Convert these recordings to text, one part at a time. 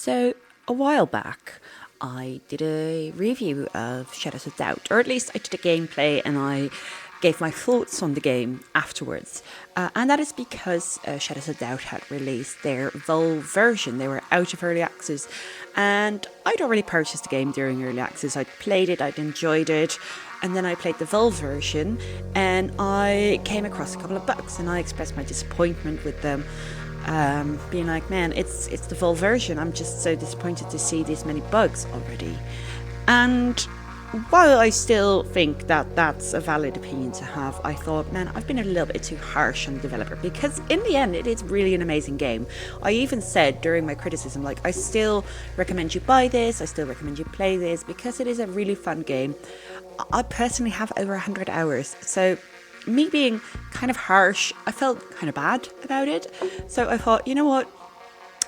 So, a while back, I did a review of Shadows of Doubt, or at least I did a gameplay and I gave my thoughts on the game afterwards. And that is because Shadows of Doubt had released their Valve version. They were out of early access, and I'd already purchased the game during early access. I'd played it, I'd enjoyed it, and then I played the Valve version, and I came across a couple of bugs, and I expressed my disappointment with them. Being like, man, it's the full version. I'm just so disappointed to see these many bugs already. And while I still think that that's a valid opinion to have, I thought, man, I've been a little bit too harsh on the developer, because in the end, it is really an amazing game. I even said during my criticism, like, I still recommend you buy this, I still recommend you play this, because it is a really fun game. I personally have over 100 hours, so me being kind of harsh, I felt kind of bad about it. So I thought, you know what?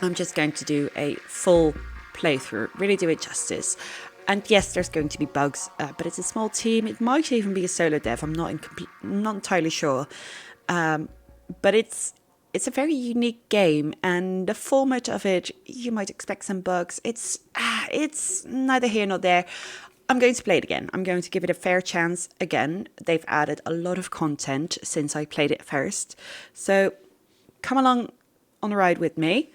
I'm just going to do a full playthrough, really do it justice. And yes, there's going to be bugs, but it's a small team. It might even be a solo dev. I'm not entirely sure. But it's a very unique game, and the format of it, you might expect some bugs. It's neither here nor there. I'm going to play it again. I'm going to give it a fair chance again. They've added a lot of content since I played it first. So come along on a ride with me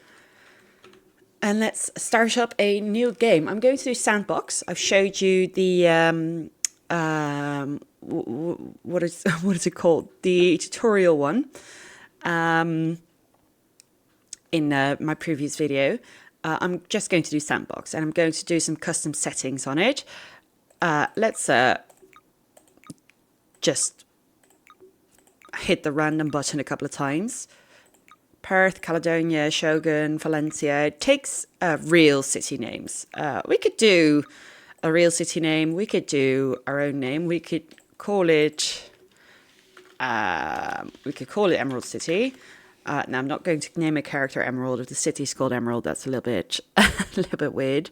and let's start up a new game. I'm going to do Sandbox. I've showed you the, what is it called? The tutorial one in my previous video. I'm just going to do Sandbox, and I'm going to do some custom settings on it. Let's just hit the random button a couple of times. Perth, Caledonia, Shogun, Valencia. It takes real city names. We could do a real city name. We could do our own name. We could call it Emerald City. Now I'm not going to name a character Emerald if the city's called Emerald. That's a little bit weird.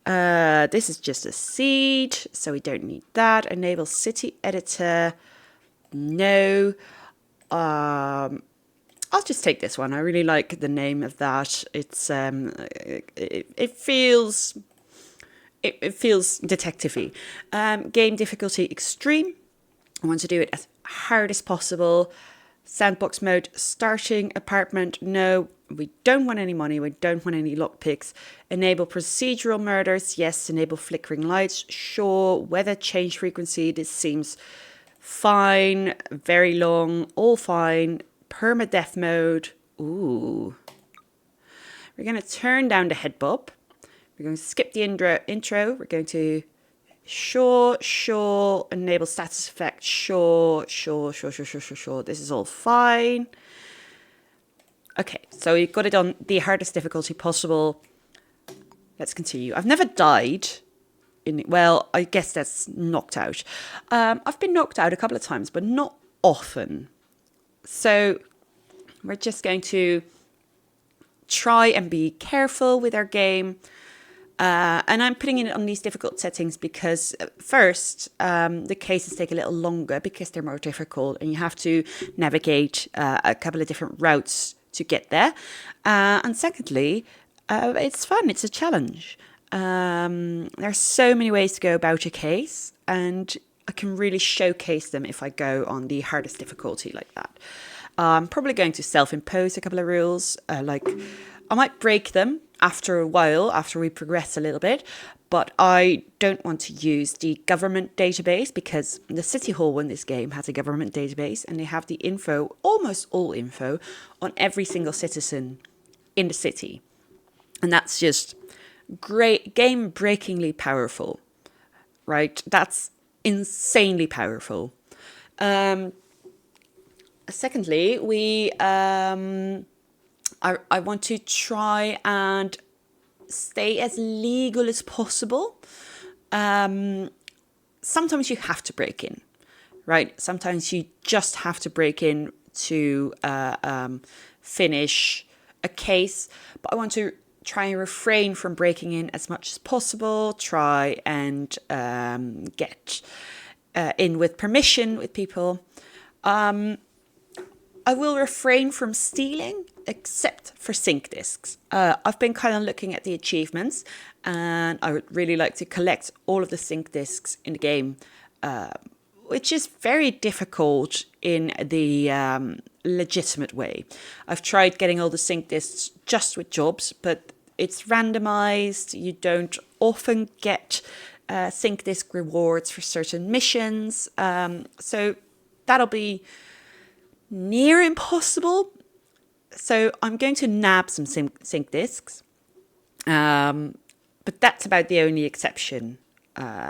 This is just a seed, so we don't need that. Enable city editor. No. I'll just take this one. I really like the name of that. It's it feels detective-y. Game difficulty extreme. I want to do it as hard as possible. Sandbox mode, starting apartment, no, we don't want any money, we don't want any lockpicks. Enable procedural murders, yes. Enable flickering lights, sure. Weather change frequency, this seems fine. Very long, all fine. Permadeath mode, ooh. We're going to turn down the head bob. We're going to skip the intro. We're going to sure, enable status effect, sure. This is all fine. Okay, so we've got it on the hardest difficulty possible. Let's continue. I've never died well, I guess that's knocked out. I've been knocked out a couple of times, but not often. So we're just going to try and be careful with our game. And I'm putting it on these difficult settings because first, the cases take a little longer because they're more difficult and you have to navigate a couple of different routes to get there. And secondly, it's fun. It's a challenge. There's so many ways to go about a case, and I can really showcase them if I go on the hardest difficulty like that. I'm probably going to self-impose a couple of rules, like I might break them after a while, after we progress a little bit, but I don't want to use the government database because the City Hall in this game has a government database and they have the info, almost all info, on every single citizen in the city. And that's just great, game-breakingly powerful, right? That's insanely powerful. Secondly, I want to try and stay as legal as possible. Sometimes you have to break in, right? Sometimes you just have to break in to finish a case. But I want to try and refrain from breaking in as much as possible. Try and get in with permission with people. I will refrain from stealing. except for sync discs. I've been kind of looking at the achievements, and I would really like to collect all of the sync discs in the game, which is very difficult in the legitimate way. I've tried getting all the sync discs just with jobs, but it's randomized. You don't often get sync disc rewards for certain missions. So that'll be near impossible. So I'm going to nab some sync discs. But that's about the only exception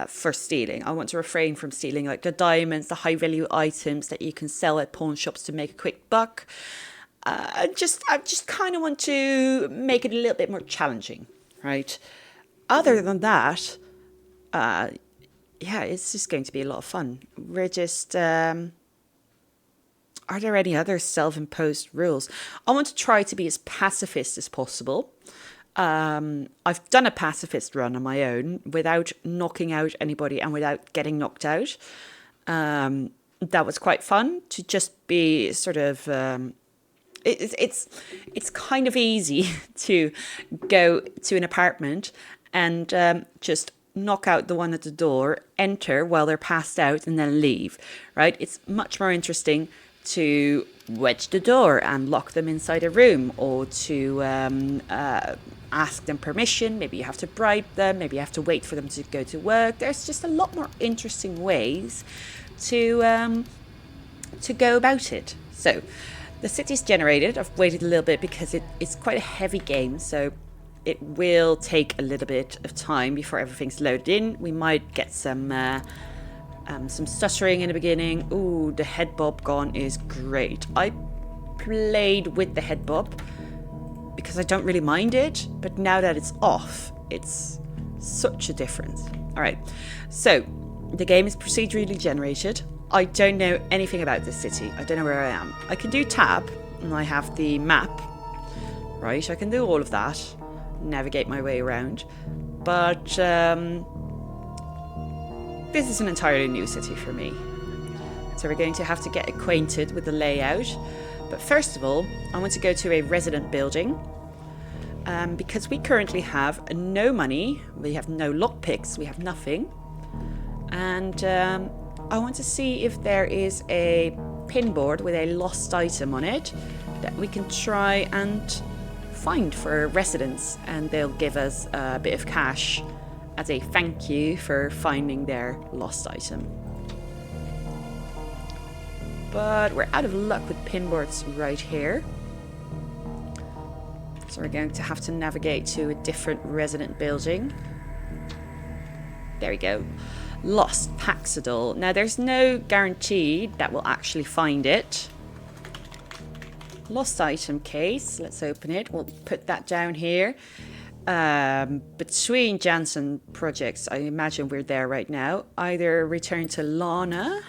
for stealing. I want to refrain from stealing like the diamonds, the high value items that you can sell at pawn shops to make a quick buck. I just kind of want to make it a little bit more challenging, right? Other than that, it's just going to be a lot of fun. We're just, are there any other self-imposed rules? I want to try to be as pacifist as possible. I've done a pacifist run on my own without knocking out anybody and without getting knocked out. That was quite fun to just be sort of, it's kind of easy to go to an apartment and just knock out the one at the door, enter while they're passed out, and then leave, right? It's much more interesting to wedge the door and lock them inside a room, or to ask them permission. Maybe you have to bribe them. Maybe you have to wait for them to go to work. There's just a lot more interesting ways to go about it. So the city's generated. I've waited a little bit because it's quite a heavy game, so it will take a little bit of time before everything's loaded in. We might get some stuttering in the beginning. Ooh, the head bob gone is great. I played with the head bob because I don't really mind it, but now that it's off, it's such a difference. All right, so the game is procedurally generated. I don't know anything about this city. I don't know where I am. I can do tab, and I have the map, right? I can do all of that, navigate my way around, but this is an entirely new city for me. So we're going to have to get acquainted with the layout. But first of all, I want to go to a resident building because we currently have no money, we have no lockpicks, we have nothing. And I want to see if there is a pinboard with a lost item on it that we can try and find for residents, and they'll give us a bit of cash as a thank you for finding their lost item. But we're out of luck with pinboards right here. So we're going to have to navigate to a different resident building. There we go. Lost Paxidol. Now there's no guarantee that we'll actually find it. Lost item case. Let's open it. We'll put that down here. Between Jansen projects, I imagine we're there right now. Either return to Lana,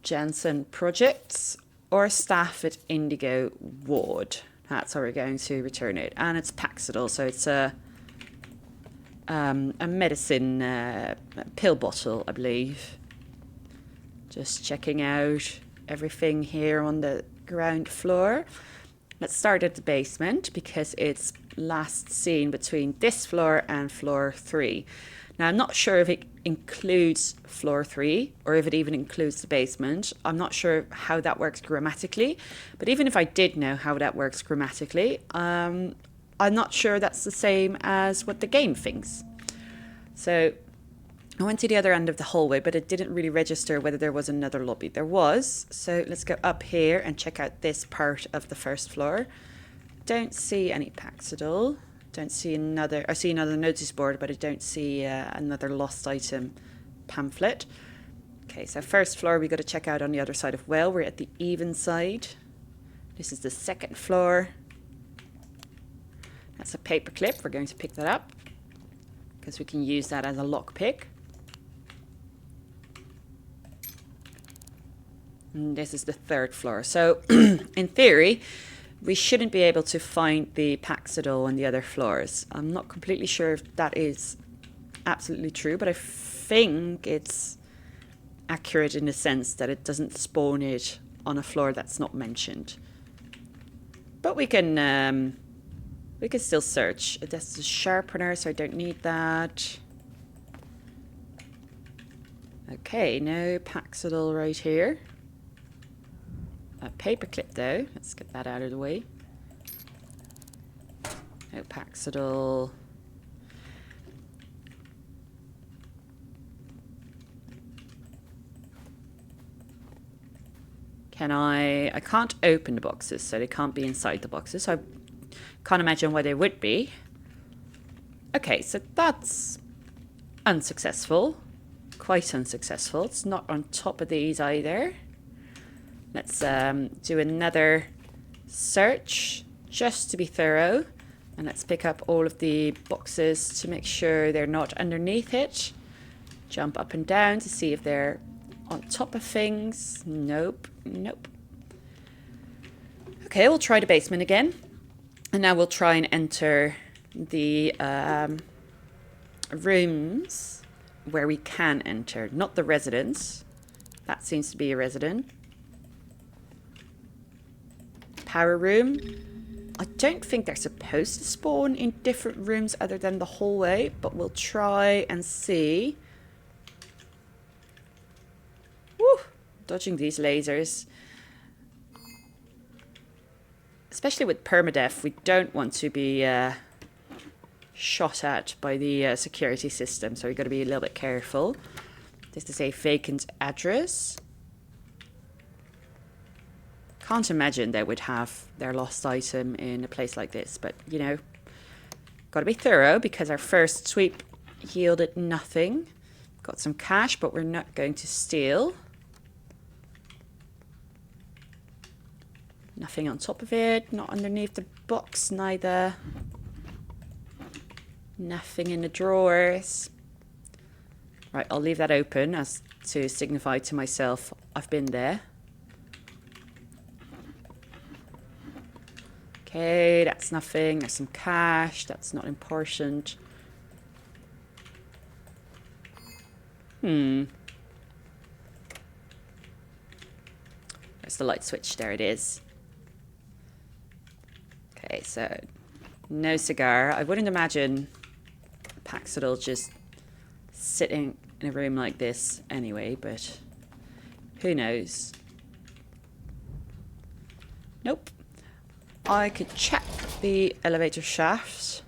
Jansen projects, or staff at Indigo Ward. That's how we're going to return it. And it's Paxidol, so it's a medicine pill bottle, I believe. Just checking out everything here on the ground floor. Let's start at the basement because it's last seen between this floor and floor 3. Now, I'm not sure if it includes floor 3 or if it even includes the basement. I'm not sure how that works grammatically, but even if I did know how that works grammatically, I'm not sure that's the same as what the game thinks. So I went to the other end of the hallway, but it didn't really register whether there was another lobby. There was, so let's go up here and check out this part of the first floor. Don't see any Paxidol. Don't see another. I see another notice board, but I don't see another lost item pamphlet. Okay, so first floor we got to check out on the other side of well. We're at the even side. This is the second floor. That's a paper clip. We're going to pick that up because we can use that as a lockpick. And this is the third floor. So in theory, we shouldn't be able to find the Paxidol on the other floors. I'm not completely sure if that is absolutely true, but I think it's accurate in the sense that it doesn't spawn it on a floor that's not mentioned. But we can still search. That's a sharpener, so I don't need that. Okay, no Paxidol right here. A paperclip though. Let's get that out of the way. No Paxidol. I can't open the boxes, so they can't be inside the boxes. So I can't imagine why they would be. Okay, so that's unsuccessful. Quite unsuccessful. It's not on top of these either. Let's do another search just to be thorough. And let's pick up all of the boxes to make sure they're not underneath it. Jump up and down to see if they're on top of things. Nope, nope. Okay, we'll try the basement again. And now we'll try and enter the rooms where we can enter. Not the residence. That seems to be a resident. Power room. I don't think they're supposed to spawn in different rooms other than the hallway, but we'll try and see. Woo! Dodging these lasers. Especially with permadeath, we don't want to be shot at by the security system, so we've got to be a little bit careful. This is a vacant address. Can't imagine they would have their lost item in a place like this, but you know, got to be thorough because our first sweep yielded nothing. Got some cash, but we're not going to steal. Nothing on top of it, not underneath the box neither. Nothing in the drawers. Right, I'll leave that open as to signify to myself I've been there. Okay, that's nothing. There's some cash. That's not important. There's the light switch. There it is. Okay, so no cigar. I wouldn't imagine Paxidol just sitting in a room like this anyway, but who knows? Nope. I could check the elevator shafts,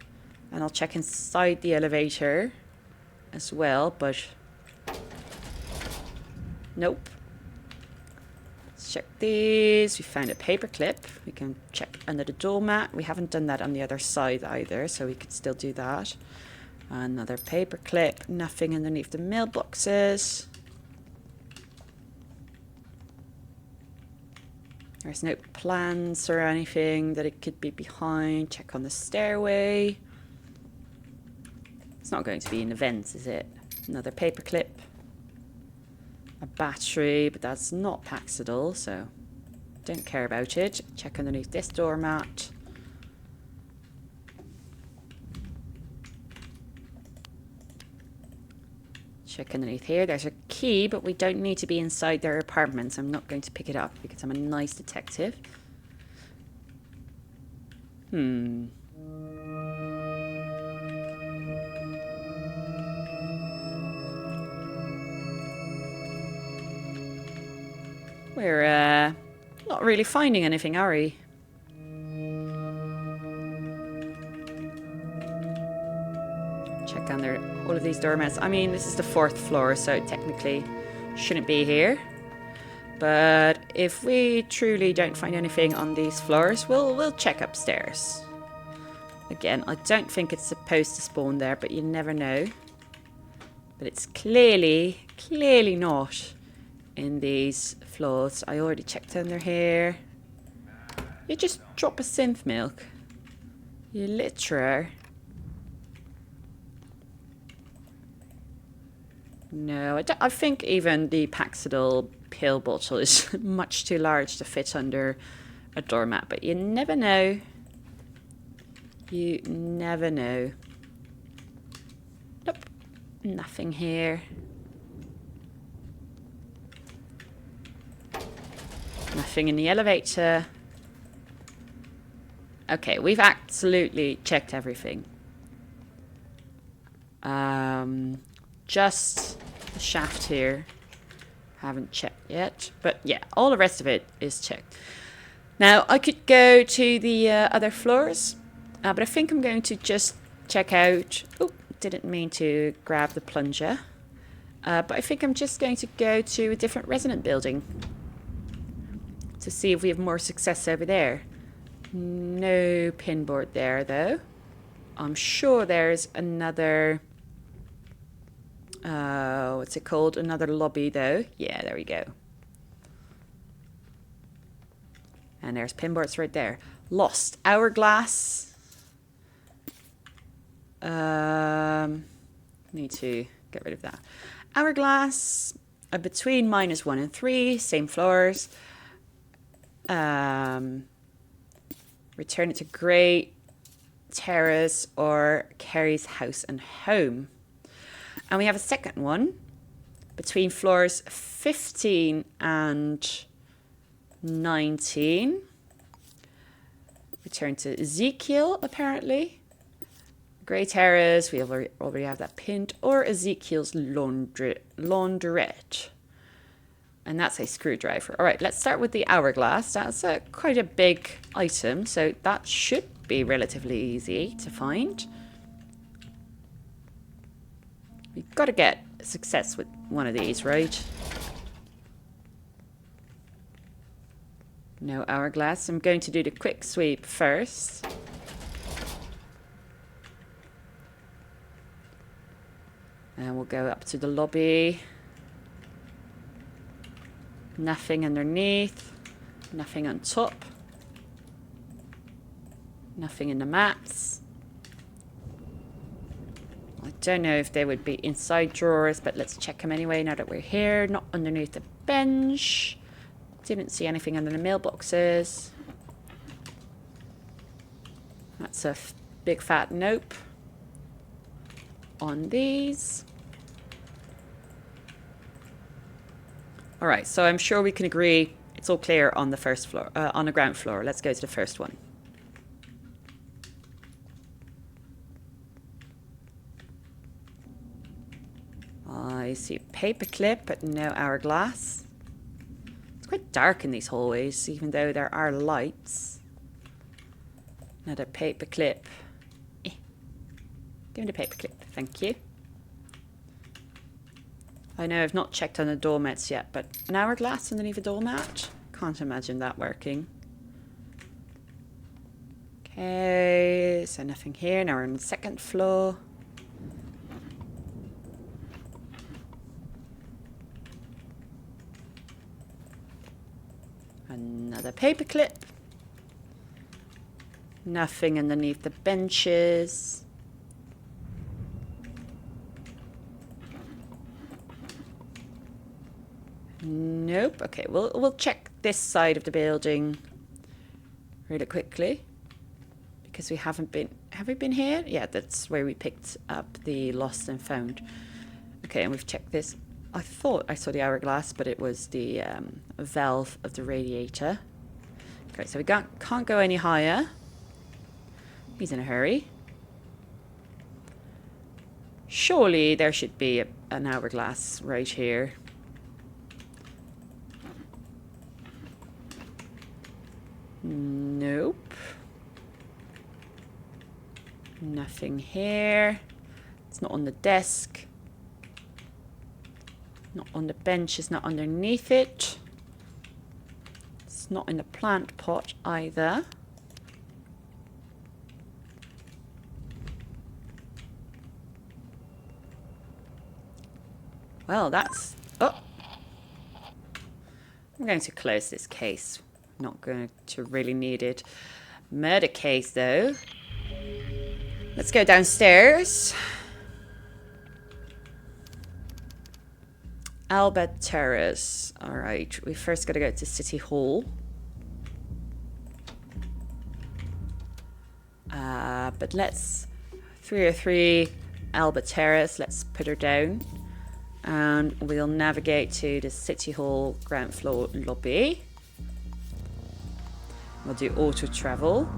and I'll check inside the elevator as well, but nope. Let's check these. We found a paperclip. We can check under the doormat. We haven't done that on the other side either, so we could still do that. Another paperclip. Nothing underneath the mailboxes. There's no plans or anything that it could be behind. Check on the stairway. It's not going to be in the vents, is it? Another paperclip. A battery, but that's not Paxidol, so don't care about it. Check underneath this doormat. Check underneath here. There's a key, but we don't need to be inside their apartments. I'm not going to pick it up because I'm a nice detective. We're not really finding anything, are we? Check under all of these doormats. I mean, this is the 4th floor, so technically shouldn't be here. But if we truly don't find anything on these floors, we'll check upstairs. Again, I don't think it's supposed to spawn there, but you never know. But it's clearly not in these floors. I already checked under here. You just drop a synth milk. You literal. No, I think even the Paxidol pill bottle is much too large to fit under a doormat, but you never know. You never know. Nope, nothing here. Nothing in the elevator. Okay, we've absolutely checked everything. Just the shaft here. Haven't checked yet. But yeah, all the rest of it is checked. Now, I could go to the other floors. But I think I'm going to just check out... Oh, didn't mean to grab the plunger. But I think I'm just going to go to a different resident building. To see if we have more success over there. No pinboard there, though. I'm sure there's another... what's it called? Another lobby, though. Yeah, there we go. And there's pinboards right there. Lost. Hourglass. Need to get rid of that. Hourglass. Between -1 and 3. Same floors. Return it to Great Terrace or Kerry's House and Home. And we have a second one between floors 15 and 19. Return to Ezekiel, apparently. Grey Terrace, we already have that pinned. Or Ezekiel's laundrette. And that's a screwdriver. All right, let's start with the hourglass. That's quite a big item, so that should be relatively easy to find. We've got to get success with one of these, right? No hourglass. I'm going to do the quick sweep first. And we'll go up to the lobby. Nothing underneath. Nothing on top. Nothing in the mats. I don't know if they would be inside drawers, but let's check them anyway now that we're here. Not underneath the bench. Didn't see anything under the mailboxes. That's a big fat nope on these. All right, so I'm sure we can agree it's all clear on the first floor, on the ground floor. Let's go to the first one. I see a paperclip, but no hourglass. It's quite dark in these hallways, even though there are lights. Another paperclip. Give me the paperclip, thank you. I know I've not checked on the doormats yet, but an hourglass underneath a doormat? Can't imagine that working. Okay, so nothing here. Now we're on the second floor. Another paperclip. Nothing underneath the benches. Nope. Okay, we'll check this side of the building really quickly because we haven't been. Have we been here? Yeah, that's where we picked up the lost and found. Okay, and we've checked this. I thought I saw the hourglass, but it was the valve of the radiator. Okay, so we can't go any higher. He's in a hurry. Surely there should be an hourglass right here. Nope. Nothing here. It's not on the desk. Not on the bench. It's not underneath it. It's not in the plant pot either. Well, that's... Oh! I'm going to close this case. Not going to really need it. Murder case, though. Let's go downstairs. Albert Terrace. Alright, we first got to go to City Hall. But let's... 303 Albert Terrace. Let's put her down. And we'll navigate to the City Hall ground floor lobby. We'll do auto travel.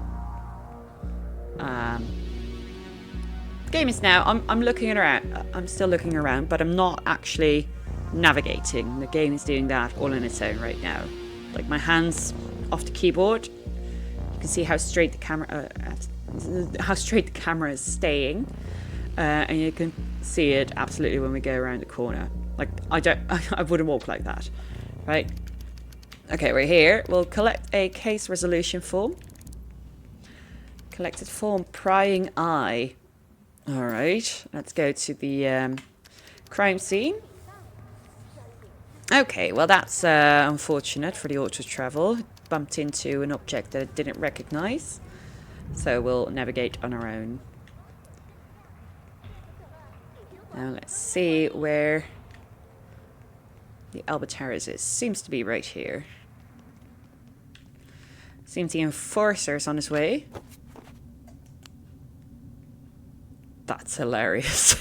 The game is now, I'm looking around, I'm still looking around, but I'm not actually navigating. The game is doing that all on its own right now. Like my hands off the keyboard, you can see how straight the camera, is staying, and you can see it absolutely when we go around the corner. Like I wouldn't walk like that, right? Okay, we're here. We'll collect a case resolution form. Collected form, prying eye. All right, let's go to the crime scene. Okay, well that's unfortunate for the auto travel. Bumped into an object that it didn't recognize. So we'll navigate on our own. Now let's see where the Albatros is. Seems to be right here. Seems the enforcer's on his way. That's hilarious.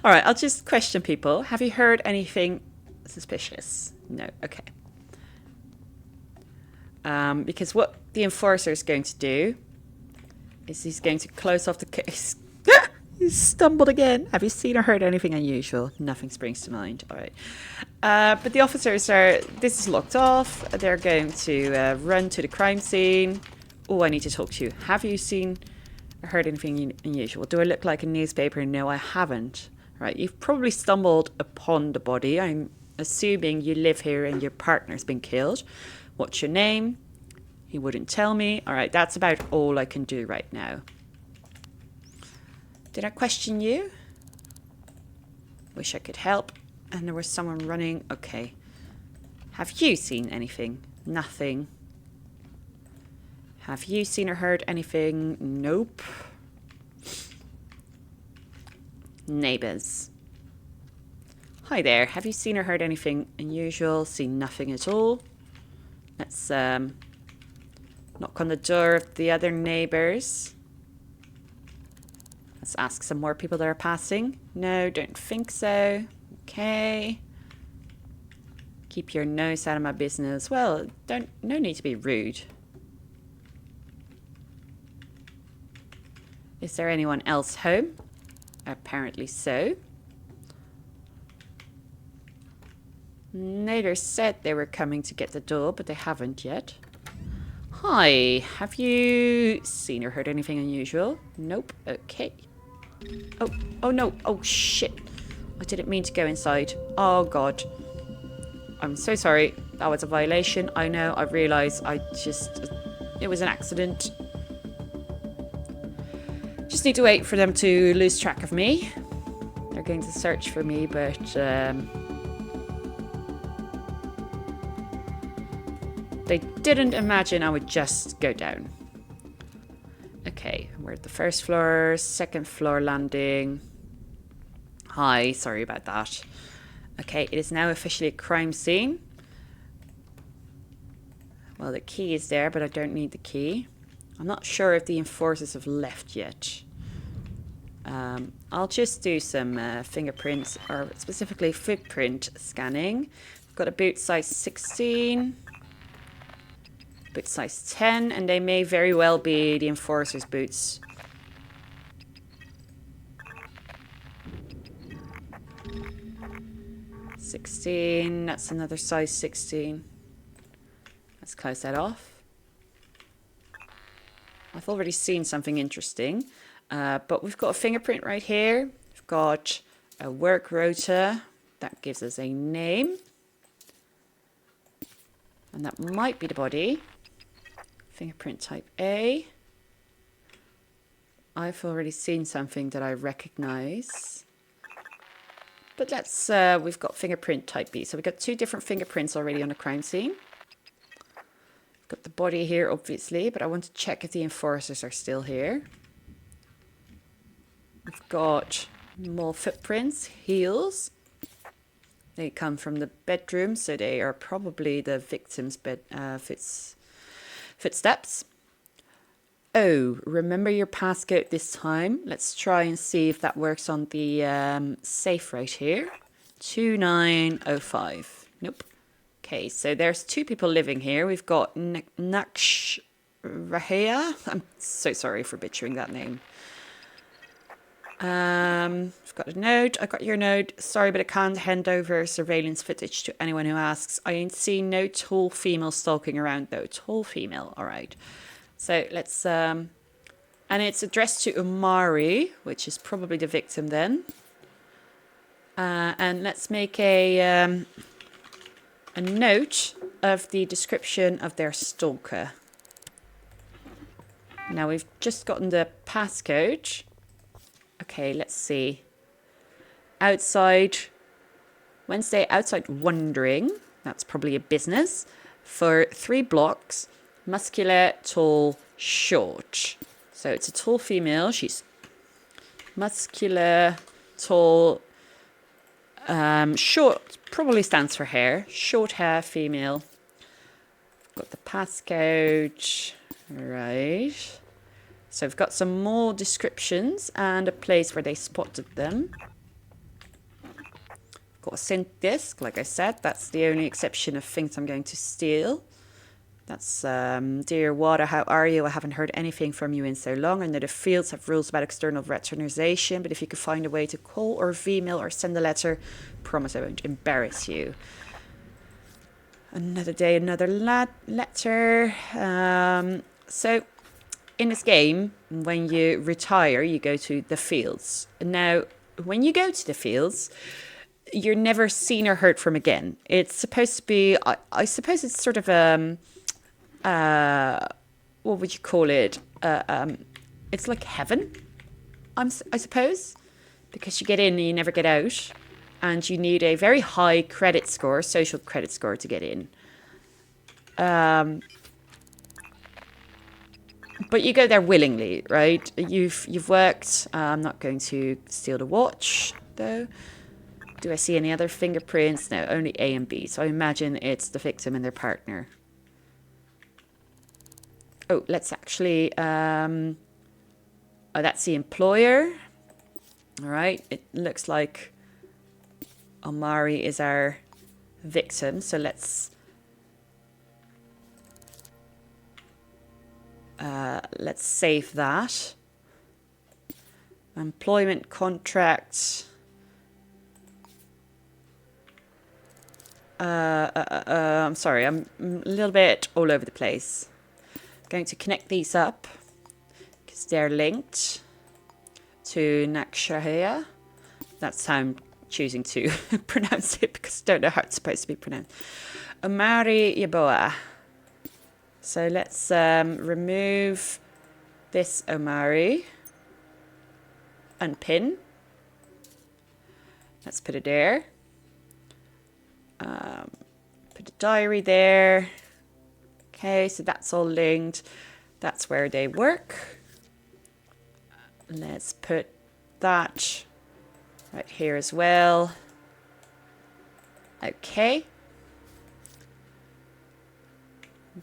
All right, I'll just question people. Have you heard anything suspicious? No, okay. Because what the enforcer is going to do is he's going to close off the case. He stumbled again. Have you seen or heard anything unusual? Nothing springs to mind. All right. But the officers this is locked off. They're going to run to the crime scene. Oh, I need to talk to you. Have you seen or heard anything unusual? Do I look like a newspaper? No, I haven't. Right, you've probably stumbled upon the body. I'm assuming you live here and your partner's been killed. What's your name? He wouldn't tell me. All right, that's about all I can do right now. Did I question you? Wish I could help. And there was someone running. Okay. Have you seen anything? Nothing. Have you seen or heard anything? Nope. Neighbours. Hi there. Have you seen or heard anything unusual? Seen nothing at all. Let's knock on the door of the other neighbours. Let's ask some more people that are passing. No, don't think so. Okay. Keep your nose out of my business. Well, no need to be rude. Is there anyone else home? Apparently so. Neighbors said they were coming to get the door, but they haven't yet. Hi, have you seen or heard anything unusual? Nope. Okay. Oh no. Oh shit. I didn't mean to go inside. Oh god. I'm so sorry. That was a violation. I know. I realise. It was an accident. Just need to wait for them to lose track of me. They're going to search for me, but they didn't imagine I would just go down. Okay, we're at the first floor, second floor landing. Hi, sorry about that. Okay, it is now officially a crime scene. Well, the key is there, but I don't need the key. I'm not sure if the enforcers have left yet. I'll just do some fingerprints, or specifically footprint scanning. I've got a boot size 16, boot size 10, and they may very well be the enforcers' boots. $16, that's another size 16. Let's close that off. I've already seen something interesting, but we've got a fingerprint right here. We've got a work rota. That gives us a name. And that might be the body. Fingerprint type A. I've already seen something that I recognize. But we've got fingerprint type B. So we've got two different fingerprints already on the crime scene. Got the body here, obviously, but I want to check if the enforcers are still here. We've got more footprints, heels. They come from the bedroom, so they are probably the victim's footsteps. Oh, remember your passcode this time. Let's try and see if that works on the safe right here. 2905. Nope. Okay, so there's two people living here. We've got Naksh Rahea. I'm so sorry for butchering that name. I've got a note. I got your note. Sorry, but I can't hand over surveillance footage to anyone who asks. I ain't seen no tall female stalking around though. Tall female. All right. So let's and it's addressed to Umari, which is probably the victim then. And let's make a note of the description of their stalker. Now we've just gotten the passcode. Okay, let's see. Outside, Wednesday, outside wandering. That's probably a business. For 3 blocks, muscular, tall, short. So it's a tall female. She's muscular, tall, short, probably stands for hair. Short hair, female. Got the passcode. Right. So I've got some more descriptions and a place where they spotted them. Got a synth disk, like I said. That's the only exception of things I'm going to steal. That's, dear Water, how are you? I haven't heard anything from you in so long. I know the fields have rules about external returnization, but if you could find a way to call or email or send a letter, promise I won't embarrass you. Another day, another letter. So in this game, when you retire, you go to the fields. Now, when you go to the fields, you're never seen or heard from again. It's supposed to be, I suppose it's sort of what would you call it? It's like heaven, I suppose, because you get in and you never get out, and you need a very high credit score, social credit score, to get in. But you go there willingly, right? You've worked. I'm not going to steal the watch, though. Do I see any other fingerprints? No, only A and B. So I imagine it's the victim and their partner. Oh, let's actually... oh, that's the employer. All right. It looks like Omari is our victim. So let's save that. Employment contract. I'm sorry, I'm a little bit all over the place. I'm going to connect these up because they're linked to Nakshahaya. That's how I'm choosing to pronounce it, because I don't know how it's supposed to be pronounced. Omari Yaboa. So let's remove this Omari. Unpin. Let's put it there. Put a diary there. Okay, so that's all linked. That's where they work. Let's put that right here as well. Okay.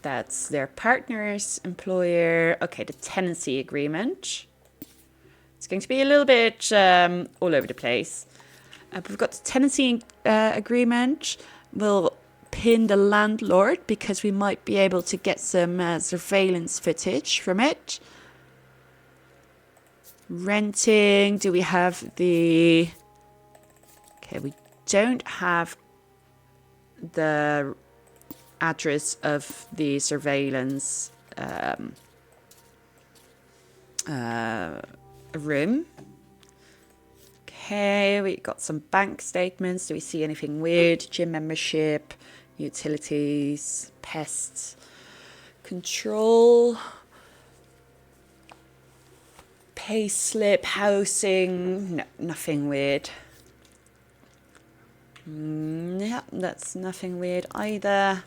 That's their partner's employer. Okay, the tenancy agreement. It's going to be a little bit all over the place. We've got the tenancy agreement. We'll pin the landlord because we might be able to get some surveillance footage from it. Renting. Do we have the... Okay, we don't have the address of the surveillance room. Okay, we got some bank statements. Do we see anything weird? Gym membership, utilities, pests, control, pay slip, housing. No, nothing weird. Yeah, that's nothing weird either.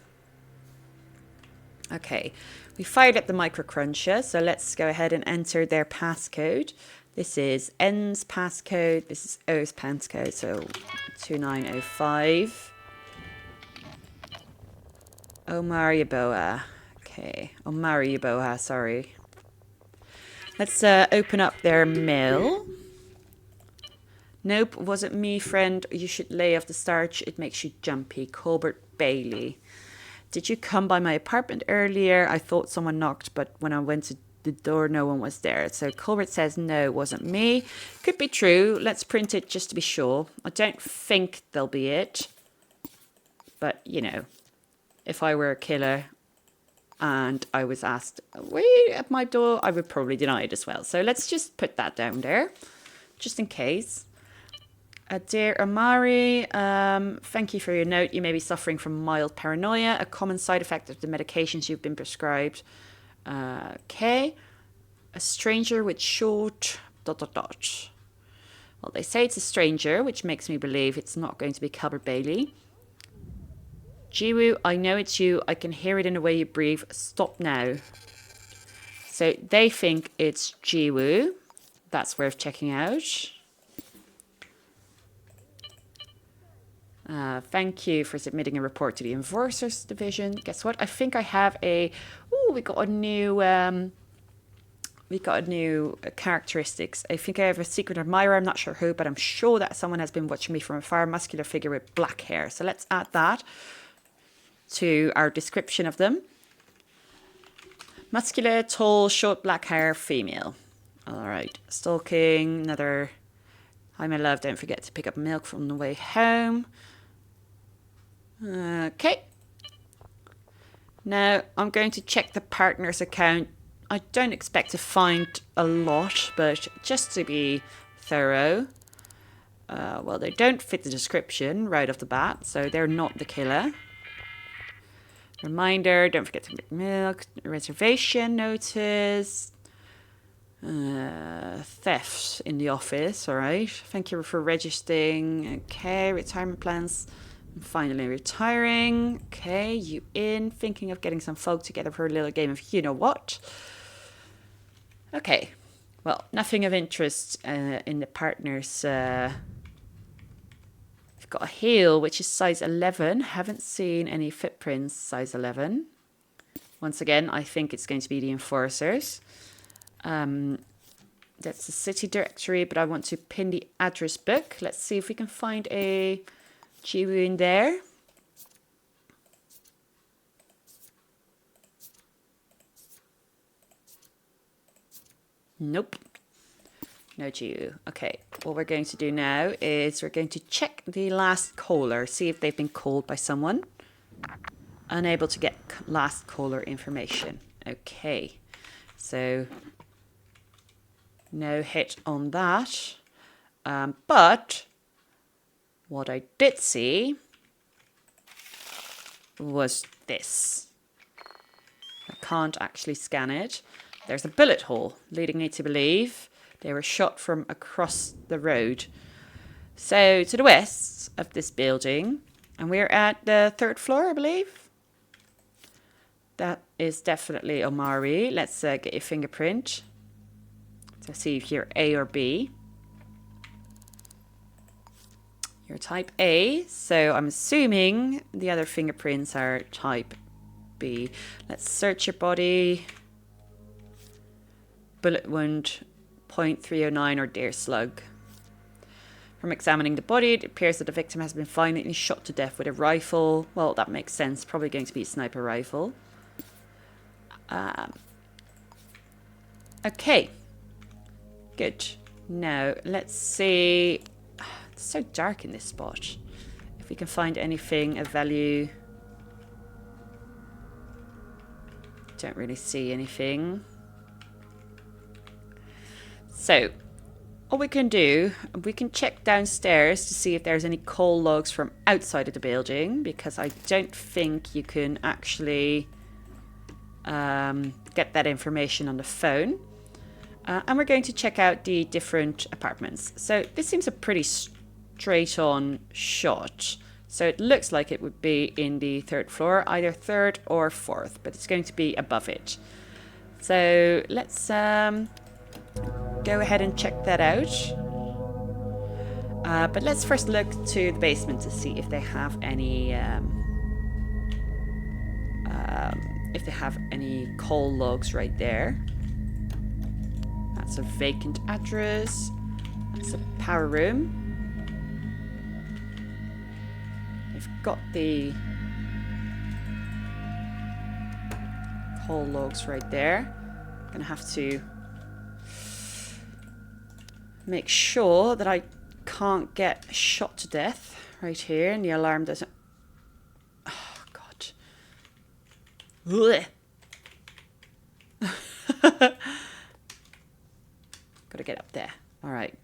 Okay, we fired up the microcruncher, so let's go ahead and enter their passcode. This is N's passcode, this is O's passcode, so 2905. Omar Yaboa. Okay, Omar Yaboa, sorry. Let's open up their mail. Nope, wasn't me, friend. You should lay off the starch. It makes you jumpy. Colbert Bailey. Did you come by my apartment earlier? I thought someone knocked, but when I went to the door, no one was there. So Colbert says, no, it wasn't me. Could be true. Let's print it just to be sure. I don't think they'll be it. But, you know, if I were a killer and I was asked, were you at my door? I would probably deny it as well. So let's just put that down there, just in case. Dear Amari, thank you for your note. You may be suffering from mild paranoia, a common side effect of the medications you've been prescribed. Okay. A stranger with short ... Well, they say it's a stranger, which makes me believe it's not going to be Calvert Bailey. Jiwoo, I know it's you. I can hear it in the way you breathe. Stop now. So they think it's Jiwoo. That's worth checking out. Thank you for submitting a report to the Enforcers Division. Guess what? I think I have a... Ooh, we got a new characteristics. I think I have a secret admirer. I'm not sure who, but I'm sure that someone has been watching me from afar. Muscular figure with black hair. So let's add that to our description of them. Muscular, tall, short, black hair, female. All right. Stalking, another... Hi, my love. Don't forget to pick up milk from the way home. Okay. Now, I'm going to check the partner's account. I don't expect to find a lot, but just to be thorough. Well, they don't fit the description right off the bat, so they're not the killer. Reminder, don't forget to make milk. Reservation notice. Theft in the office, all right. Thank you for registering. Okay, retirement plans. Finally retiring. Okay, you in. Thinking of getting some folk together for a little game of you know what. Okay, well, nothing of interest in the partners. We've got a heel, which is size 11. Haven't seen any footprints size 11. Once again, I think it's going to be the Enforcers. That's the city directory, but I want to pin the address book. Let's see if we can find a Jiwoo in there. Nope. No Jiwoo. Okay, what we're going to do now is we're going to check the last caller, see if they've been called by someone. Unable to get last caller information. Okay, so no hit on that. But what I did see was this. I can't actually scan it. There's a bullet hole, leading me to believe they were shot from across the road. So to the west of this building, and we're at the 3rd floor, I believe. That is definitely Omari. Let's get your fingerprint to see if you're A or B. You're type A, so I'm assuming the other fingerprints are type B. Let's search your body. Bullet wound, .309 or deer slug. From examining the body, it appears that the victim has been violently shot to death with a rifle. Well, that makes sense. Probably going to be a sniper rifle. Okay. Good. Now, let's see. It's so dark in this spot. If we can find anything of value. Don't really see anything. So, all we can do, we can check downstairs to see if there's any call logs from outside of the building, because I don't think you can actually get that information on the phone. And we're going to check out the different apartments. So this seems a pretty straight on shot. So it looks like it would be in the 3rd floor, either 3rd or 4th, but it's going to be above it. So let's go ahead and check that out. But let's first look to the basement to see if they have any call logs right there. That's a vacant address. That's a power room. They've got the coal logs right there. Gonna have to make sure that I can't get shot to death right here and the alarm doesn't... Oh, God. Gotta get up there. All right.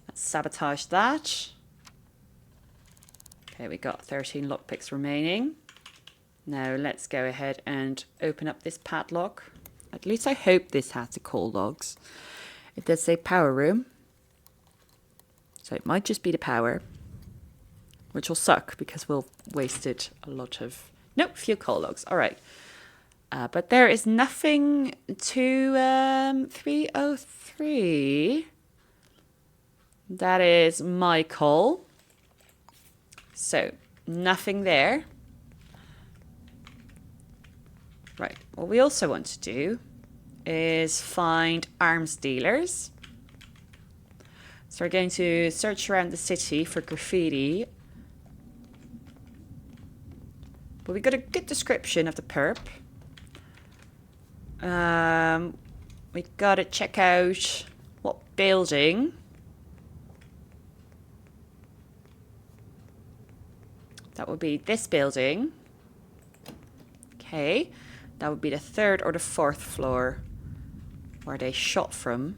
Let's sabotage that. Okay, we got 13 lockpicks remaining. Now let's go ahead and open up this padlock. At least I hope this has the coal logs. It does say power room. So it might just be the power, which will suck because we'll wasted a lot of... Nope, few coal logs. All right. But there is nothing to 303. That is my coal. So nothing there. Right. What we also want to do is find arms dealers. So we're going to search around the city for graffiti. But we got a good description of the perp. We gotta check out what building. That would be this building. Okay. That would be the 3rd or the 4th floor where they shot from.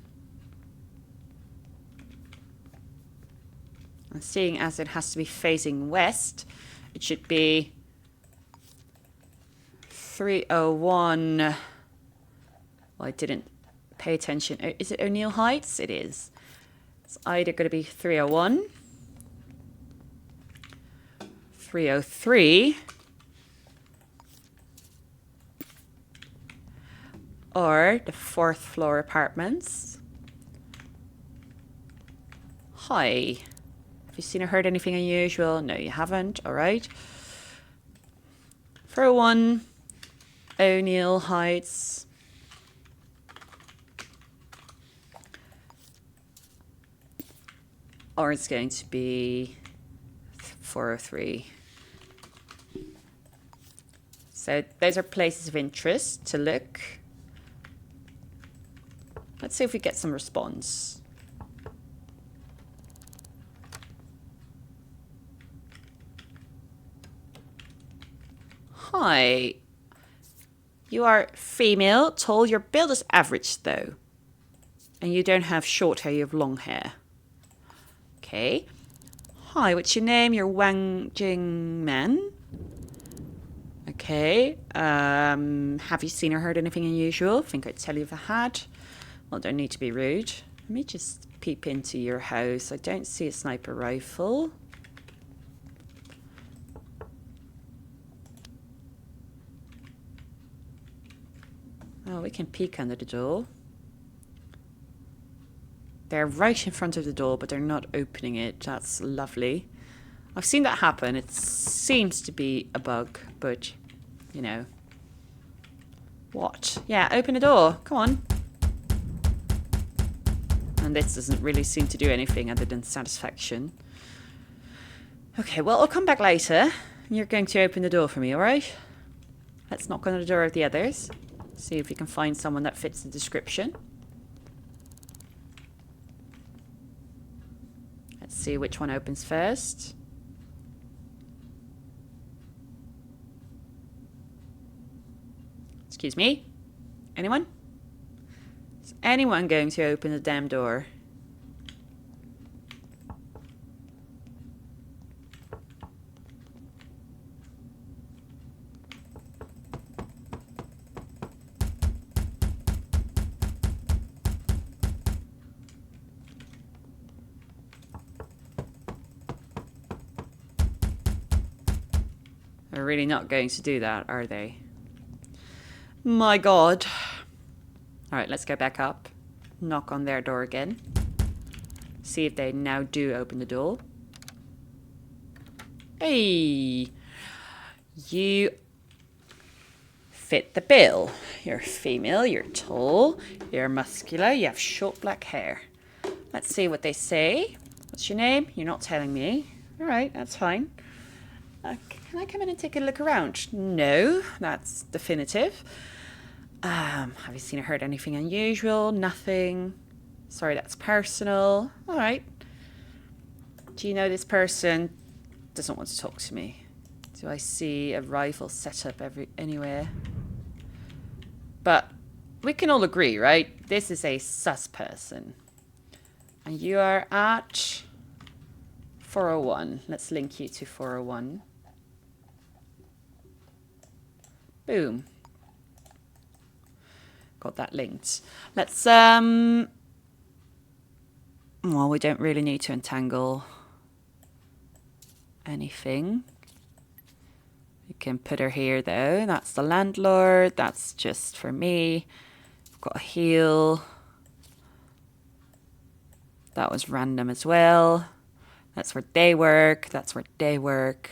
And seeing as it has to be facing west, it should be 301. Well, I didn't pay attention. Is it O'Neill Heights? It is. It's either going to be 301, 303, or the 4th floor apartments. Hi. Have you seen or heard anything unusual? No, you haven't. All right. 401, O'Neill Heights. Or it's going to be 403. So those are places of interest to look. Let's see if we get some response. Hi. You are female, tall, your build is average though. And you don't have short hair, you have long hair. Okay. Hi, what's your name? You're Wang Jing Man. Okay. Have you seen or heard anything unusual? Think I'd tell you if I had. Well, don't need to be rude. Let me just peep into your house. I don't see a sniper rifle. Oh, we can peek under the door. They're right in front of the door, but they're not opening it. That's lovely. I've seen that happen. It seems to be a bug, but, you know. What? Yeah, open the door. Come on. And this doesn't really seem to do anything other than satisfaction. Okay, well, I'll come back later. You're going to open the door for me, all right? Let's knock on the door of the others. See if we can find someone that fits the description. Let's see which one opens first. Excuse me? Anyone? Is anyone going to open the damn door? They're really not going to do that, are they? My God. All right, let's go back up. Knock on their door again. See if they now do open the door. Hey, you fit the bill. You're female, you're tall, you're muscular, you have short black hair. Let's see what they say. What's your name? You're not telling me. All right, that's fine. Can I come in and take a look around? No, that's definitive. Have you seen or heard anything unusual? Nothing. Sorry, that's personal. All right. Do you know this person doesn't want to talk to me? Do I see a rifle set up anywhere? But we can all agree, right? This is a sus person. And you are at 401. Let's link you to 401. Boom. Got that linked. Let's, well, we don't really need to entangle anything. We can put her here though. That's the landlord. That's just for me. I've got a heal. That was random as well. That's where they work. That's where they work.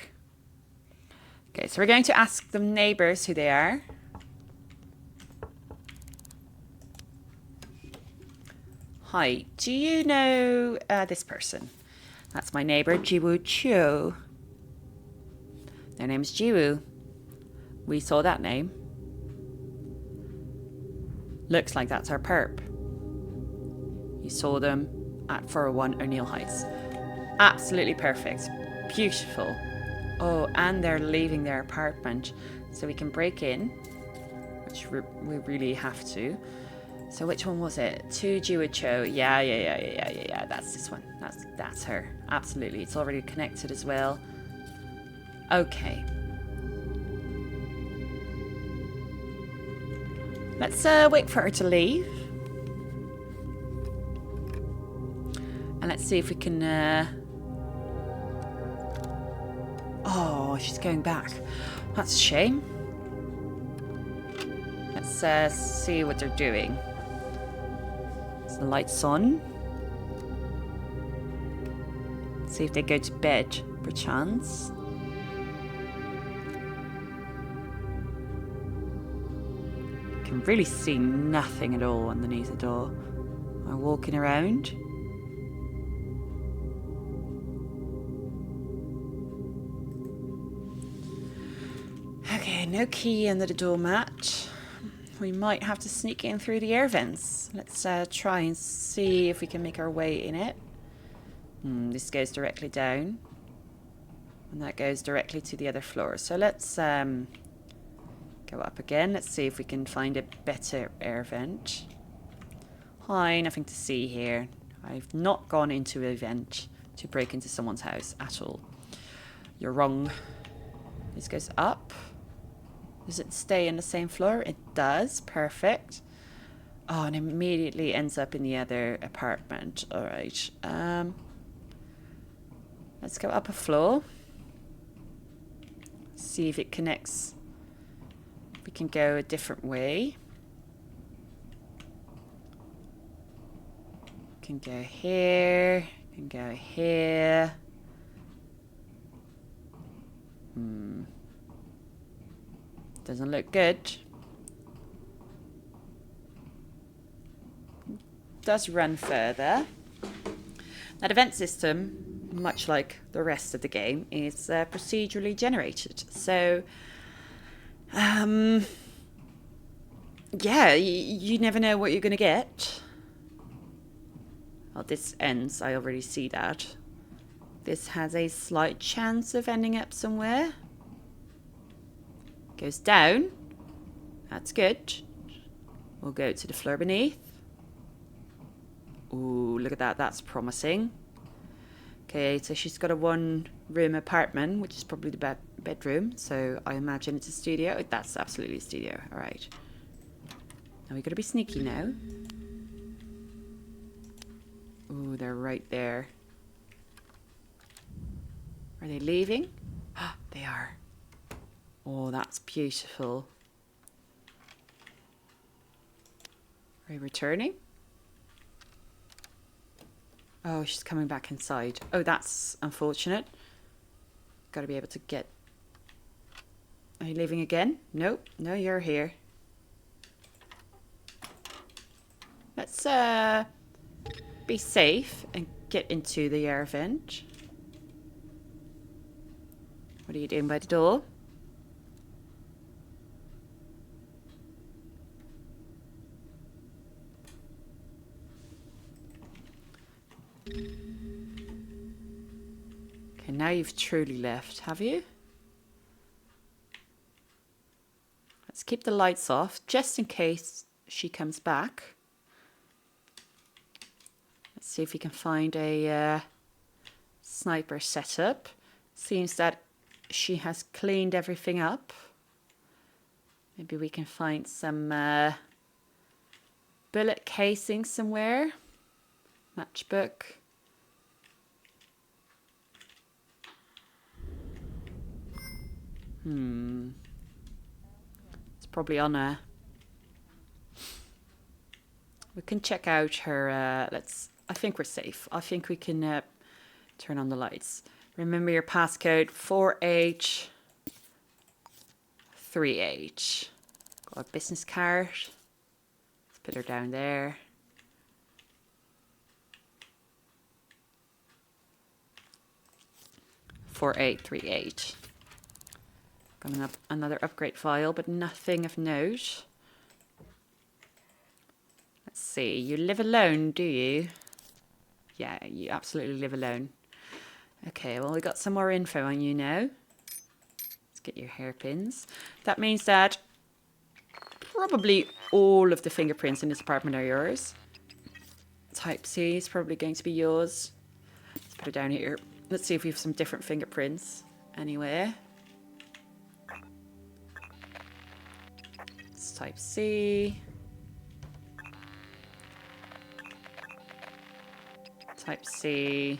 Okay, so we're going to ask the neighbors who they are. Hi, do you know this person? That's my neighbor, Jiwoo Cho. Their name's Jiwoo. We saw that name. Looks like that's our perp. You saw them at 401 O'Neill Heights. Absolutely perfect. Beautiful. Oh, and they're leaving their apartment. So we can break in, which we really have to. So which one was it? To Jiwoo Cho. Yeah. That's this one. That's her. Absolutely. It's already connected as well. Okay. Let's wait for her to leave. And let's see if we can... Oh, she's going back. That's a shame. Let's see what they're doing. Is the lights on? See if they go to bed, perchance. Can really see nothing at all underneath the door. I'm walking around. Okay, no key under the doormat. We might have to sneak in through the air vents. Let's try and see if we can make our way in it. This goes directly down. And that goes directly to the other floor. So let's go up again. Let's see if we can find a better air vent. Hi, nothing to see here. I've not gone into a vent to break into someone's house at all. You're wrong. This goes up. Does it stay in the same floor? It does. Perfect. Oh, and immediately ends up in the other apartment. All right. Let's go up a floor. See if it connects. We can go a different way. Can go here. Can go here. Doesn't look good. Does run further. That event system, much like the rest of the game, is procedurally generated. So, yeah, you never know what you're going to get. Well, this ends. I already see that. This has a slight chance of ending up somewhere. Goes down. That's good. We'll go to the floor beneath. Ooh, look at that. That's promising. Okay, so she's got a one-room apartment, which is probably the bedroom. So I imagine it's a studio. That's absolutely a studio. All right. Now we've got to be sneaky now. Ooh, they're right there. Are they leaving? They are. Oh, that's beautiful. Are you returning? Oh, she's coming back inside. Oh, that's unfortunate. Got to be able to get... Are you leaving again? Nope. No, you're here. Let's be safe and get into the air vent. What are you doing by the door? Okay, now you've truly left, have you? Let's keep the lights off, just in case she comes back. Let's see if we can find a sniper setup. Seems that she has cleaned everything up. Maybe we can find some bullet casing somewhere. Matchbook. It's probably on a... We can check out her... I think we're safe. I think we can turn on the lights. Remember your passcode, 4H3H. Got a business card. Let's put her down there. (4H3H). Coming up another upgrade file, but nothing of note. Let's see, you live alone, do you? Yeah, you absolutely live alone. Okay, well, we got some more info on you now. Let's get your hairpins. That means that probably all of the fingerprints in this apartment are yours. Type C is probably going to be yours. Let's put it down here. Let's see if we have some different fingerprints anywhere. Let's type C. Type C.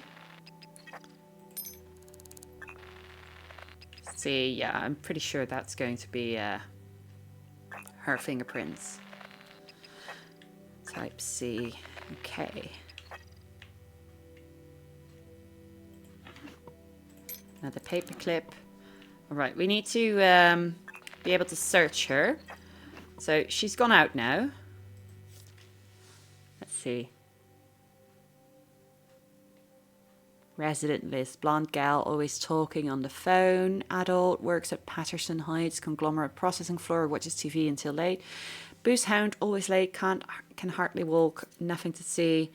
C, yeah, I'm pretty sure that's going to be her fingerprints. Type C, okay. Another paperclip. All right, we need to be able to search her. So she's gone out now. Let's see. Resident list, blonde gal, always talking on the phone. Adult, works at Patterson Heights conglomerate processing floor, watches TV until late. Booze hound, always late, can hardly walk, nothing to see.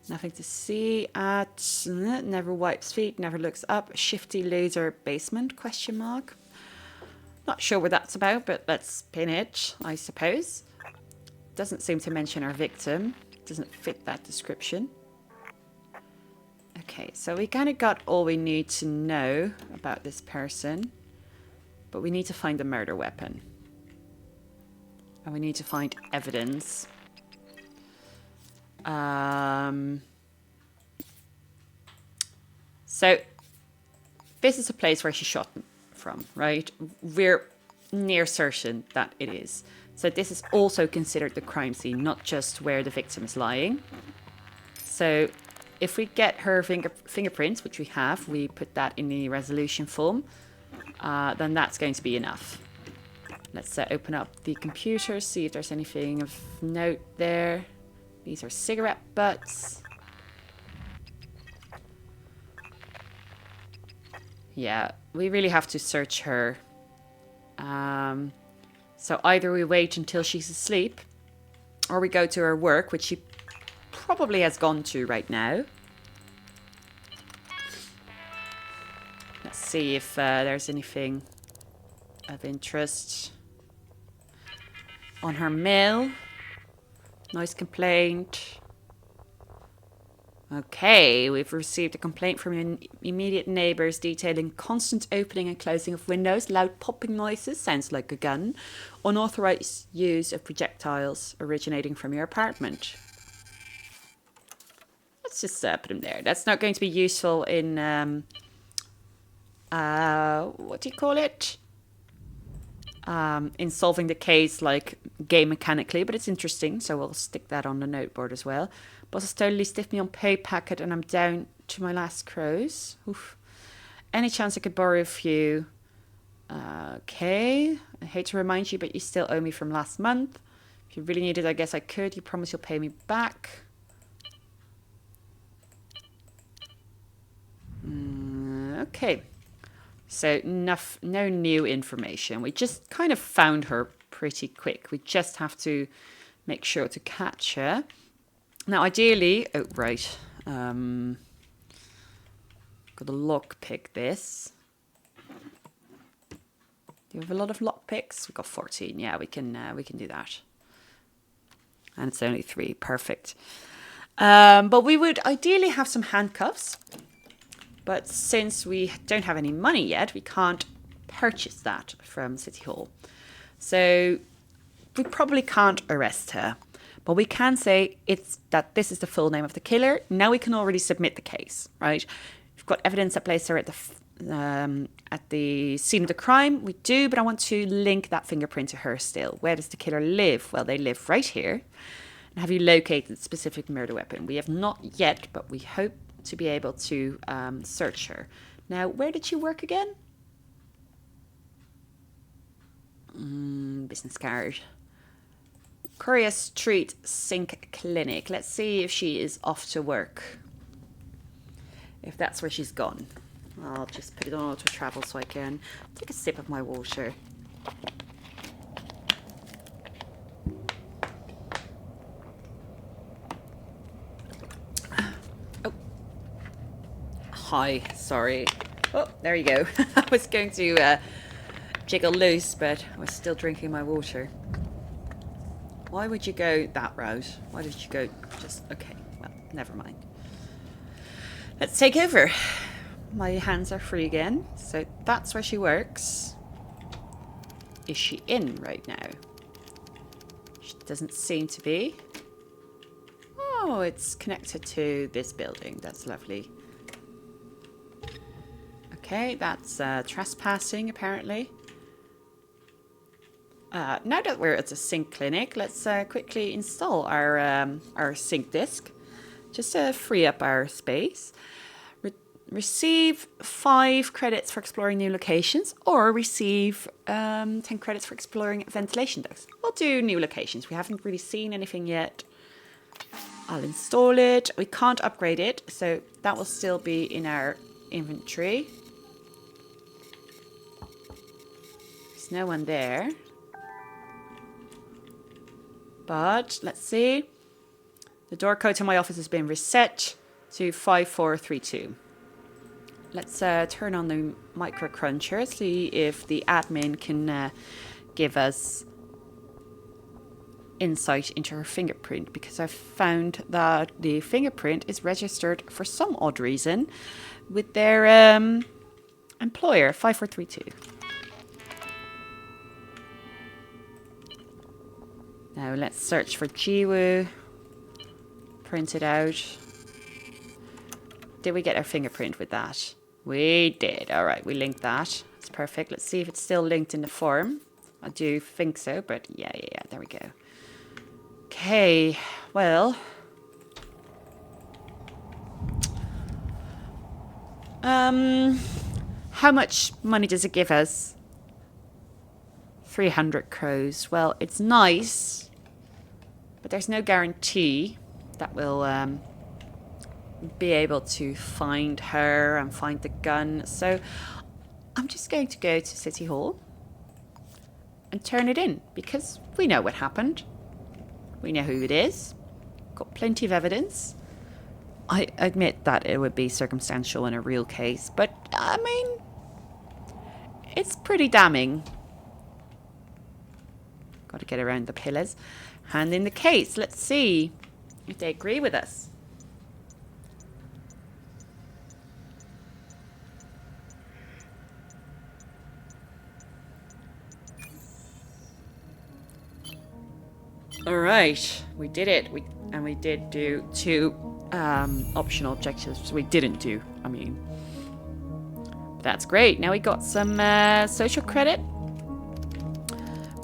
Nothing to see at, never wipes feet, never looks up. Shifty loser basement, question mark. Not sure what that's about, but let's pin it, I suppose. Doesn't seem to mention our victim. Doesn't fit that description. Okay, so we kind of got all we need to know about this person, but we need to find the murder weapon. And we need to find evidence. So this is a place where she shot from, right? We're near certain that it is. So this is also considered the crime scene, not just where the victim is lying. So if we get her fingerprints, which we have, we put that in the resolution form, then that's going to be enough. Let's open up the computer, see if there's anything of note there. These are cigarette butts. Yeah, we really have to search her. So either we wait until she's asleep, or we go to her work, which she probably has gone to right now. Let's see if there's anything of interest on her mail. Noise complaint. Okay, we've received a complaint from immediate neighbours detailing constant opening and closing of windows, loud popping noises, sounds like a gun, unauthorised use of projectiles originating from your apartment. Let's just put them there. That's not going to be useful in, what do you call it? In solving the case, like game mechanically, but it's interesting, so we'll stick that on the noteboard as well. Boss has totally stiffed me on pay packet and I'm down to my last crows. Oof. Any chance I could borrow a few? Okay. I hate to remind you, but you still owe me from last month. If you really need it, I guess I could. You promise you'll pay me back. Okay. So no new information. We just kind of found her pretty quick. We just have to make sure to catch her. Now, ideally, oh, right. Got to lock pick this. Do you have a lot of lock picks? We've got 14. Yeah, we can do that. And it's only 3. Perfect. But we would ideally have some handcuffs. But since we don't have any money yet, we can't purchase that from City Hall. So we probably can't arrest her. But we can say that this is the full name of the killer. Now we can already submit the case, right? We've got evidence that places her at the scene of the crime. We do, but I want to link that fingerprint to her still. Where does the killer live? Well, they live right here. And have you located the specific murder weapon? We have not yet, but we hope to be able to search her. Now, where did she work again? Business card. Courier Street Sink Clinic. Let's see if she is off to work. If that's where she's gone. I'll just put it on auto travel so I can take a sip of my water. Oh. Hi, sorry. Oh, there you go. I was going to jiggle loose, but I was still drinking my water. Why would you go that route? Why did you go just... Okay, well, never mind. Let's take over. My hands are free again. So that's where she works. Is she in right now? She doesn't seem to be. Oh, it's connected to this building. That's lovely. Okay, that's trespassing apparently. Now that we're at the sink clinic, let's quickly install our sink disc, just to free up our space. Receive 5 credits for exploring new locations, or receive 10 credits for exploring ventilation ducts. We'll do new locations. We haven't really seen anything yet. I'll install it. We can't upgrade it, so that will still be in our inventory. There's no one there. But let's see. The door code to my office has been reset to 5432. Let's turn on the micro cruncher, see if the admin can give us insight into her fingerprint, because I've found that the fingerprint is registered for some odd reason with their employer, 5432. Now let's search for Jiwoo. Print it out. Did we get our fingerprint with that? We did. All right, we linked that. It's perfect. Let's see if it's still linked in the form. I do think so, but yeah, there we go. Okay, well. How much money does it give us? 300 crows. Well, it's nice, but there's no guarantee that we'll be able to find her and find the gun. So I'm just going to go to City Hall and turn it in, because we know what happened. We know who it is. Got plenty of evidence. I admit that it would be circumstantial in a real case, but I mean, it's pretty damning. Got to get around the pillars. Hand in the case. Let's see if they agree with us. All right, we did it. We did do 2 optional objectives. We didn't do. I mean, that's great. Now we got some social credit.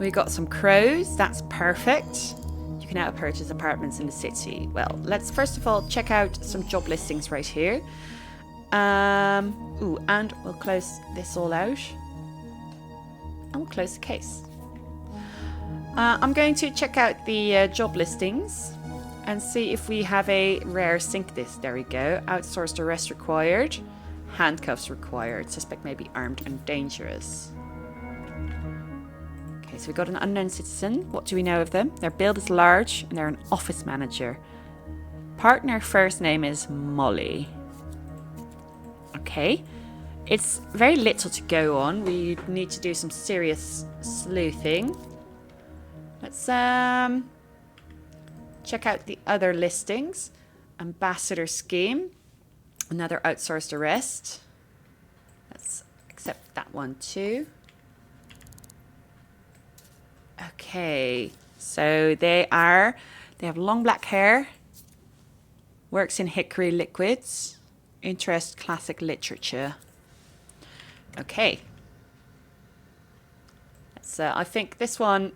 We got some crows. That's perfect. You can now purchase apartments in the city. Well, let's first of all check out some job listings right here. And we'll close this all out. And we'll close the case. I'm going to check out the job listings and see if we have a rare sink disc. There we go. Outsourced arrest required. Handcuffs required. Suspect may be armed and dangerous. Okay, so we got an unknown citizen. What do we know of them? Their build is large and they're an office manager. Partner first name is Molly. Okay. It's very little to go on. We need to do some serious sleuthing. Let's check out the other listings. Ambassador scheme. Another outsourced arrest. Let's accept that one too. Okay. So they have long black hair. Works in hickory liquids. Interest classic literature. Okay. I think this one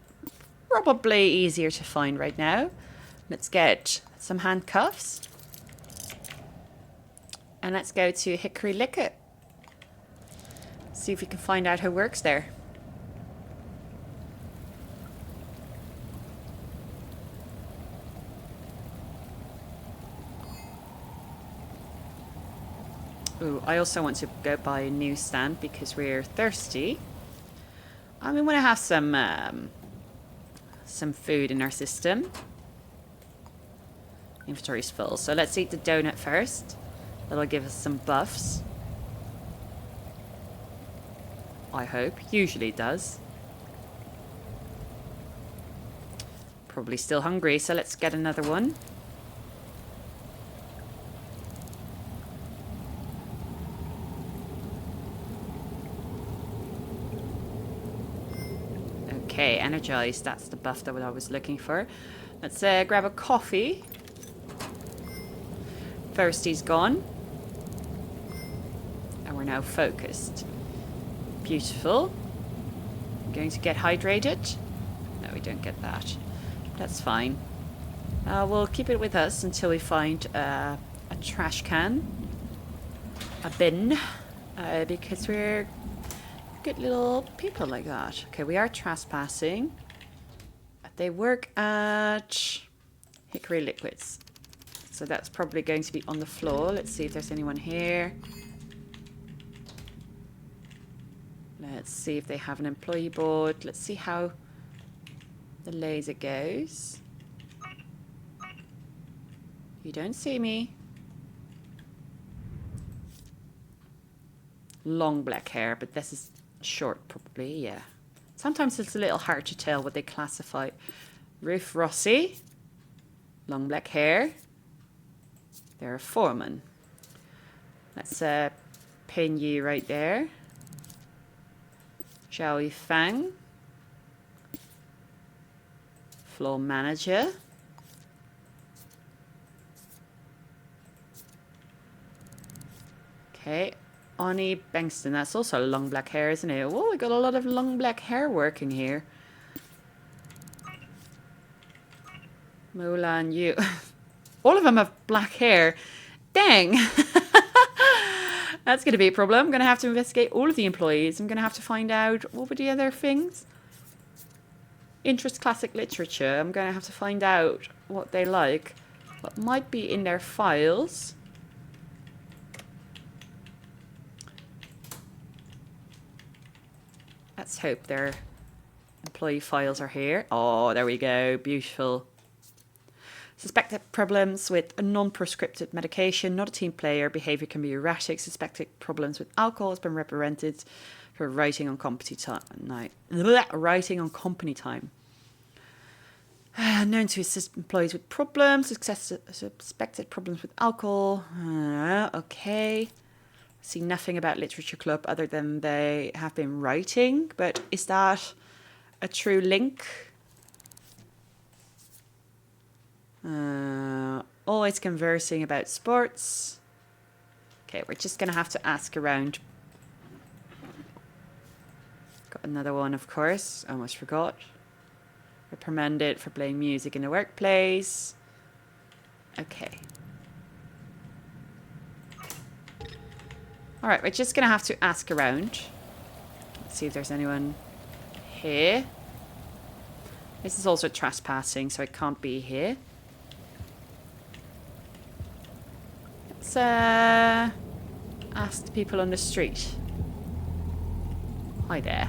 probably easier to find right now. Let's get some handcuffs. And let's go to hickory liquor. See if we can find out who works there. Ooh, I also want to go buy a newsstand because we're thirsty. And we want to have some food in our system. Inventory's full. So let's eat the donut first. That'll give us some buffs. I hope. Usually does. Probably still hungry, so let's get another one. Okay, energized. That's the buff that I was looking for. Let's grab a coffee. Thirsty's gone. And we're now focused. Beautiful. I'm going to get hydrated. No, we don't get that. That's fine. We'll keep it with us until we find a trash can. A bin. Because we're good little people like that. Okay, we are trespassing. They work at Hickory Liquids. So that's probably going to be on the floor. Let's see if there's anyone here. Let's see if they have an employee board. Let's see how the laser goes. You don't see me. Long black hair, but this is short probably, yeah. Sometimes it's a little hard to tell what they classify. Ruth Rossi. Long black hair. They're a foreman. Let's pin you right there. Xiao Fang. Floor manager. Okay. Ani Bengston. That's also long black hair, isn't it? Oh, we got a lot of long black hair working here. Mola and you. All of them have black hair. Dang. That's going to be a problem. I'm going to have to investigate all of the employees. I'm going to have to find out what were the other things. Interest classic literature. I'm going to have to find out what they like. What might be in their files. Let's hope their employee files are here. Oh, there we go. Beautiful. Suspected problems with a non-prescriptive medication, not a team player, behavior can be erratic. Suspected problems with alcohol has been represented for writing on company time. Writing on company time. Known to assist employees with problems. Suspected problems with alcohol. Okay. See nothing about literature club other than they have been writing, but is that a true link? Always conversing about sports. Okay, we're just gonna have to ask around. Got another one, of course. Almost forgot. Reprimanded for playing music in the workplace. Okay. All right, we're just going to have to ask around. Let's see if there's anyone here. This is also trespassing, so it can't be here. Let's ask the people on the street. Hi there.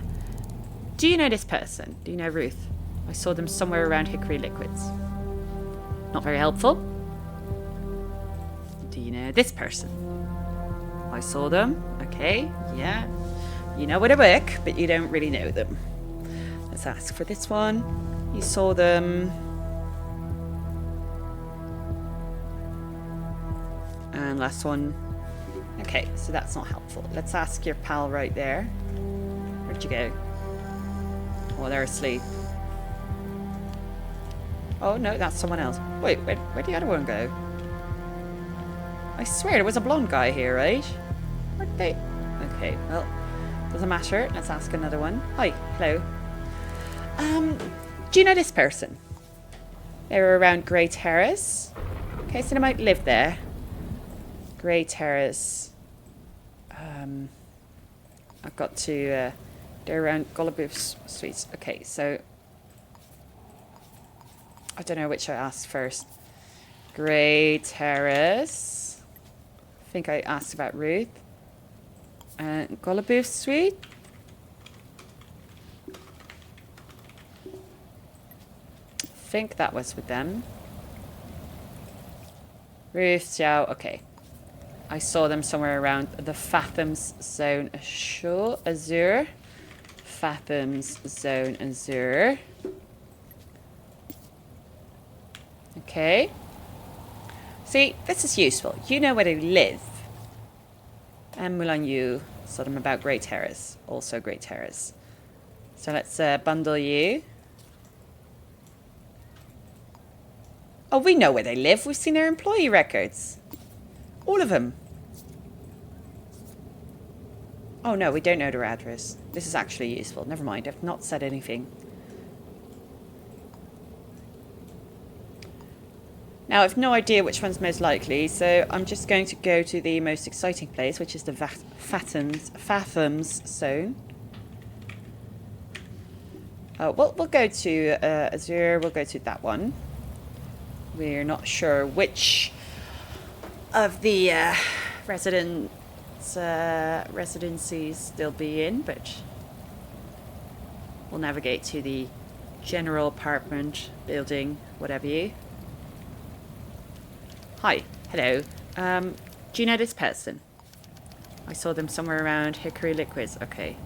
Do you know this person? Do you know Ruth? I saw them somewhere around Hickory Liquids. Not very helpful. Do you know this person? I saw them. Okay, yeah. You know where they work, but you don't really know them. Let's ask for this one. You saw them. And last one. Okay, so that's not helpful. Let's ask your pal right there. Where'd you go? Oh, they're asleep. Oh, no, that's someone else. Wait, where'd the other one go? I swear there was a blonde guy here, right? Where'd they... Okay, well, doesn't matter. Let's ask another one. Hi, hello. Do you know this person? They were around Grey Terrace. Okay, so they might live there. Grey Terrace. I've got to... they're around Gollabooth Suites. Okay, so... I don't know which I asked first. Grey Terrace. I think I asked about Ruth. Gollabooth Suite. I think that was with them. Ruth, Xiao. Okay. I saw them somewhere around the Fathoms Zone Azure. Fathoms Zone Azure. Okay. See, this is useful. You know where they live. And Mulan Yu saw them about Grey Terrace. Also Grey Terrace. So let's bundle you. Oh, we know where they live. We've seen their employee records. All of them. Oh no, we don't know their address. This is actually useful. Never mind, I've not said anything. Now, I've no idea which one's most likely, so I'm just going to go to the most exciting place, which is the Fathoms Zone. We'll go to Azure, we'll go to that one. We're not sure which of the residencies they'll be in, but we'll navigate to the general apartment building, whatever you. Hi, hello. Do you know this person? I saw them somewhere around Hickory Liquids. Okay,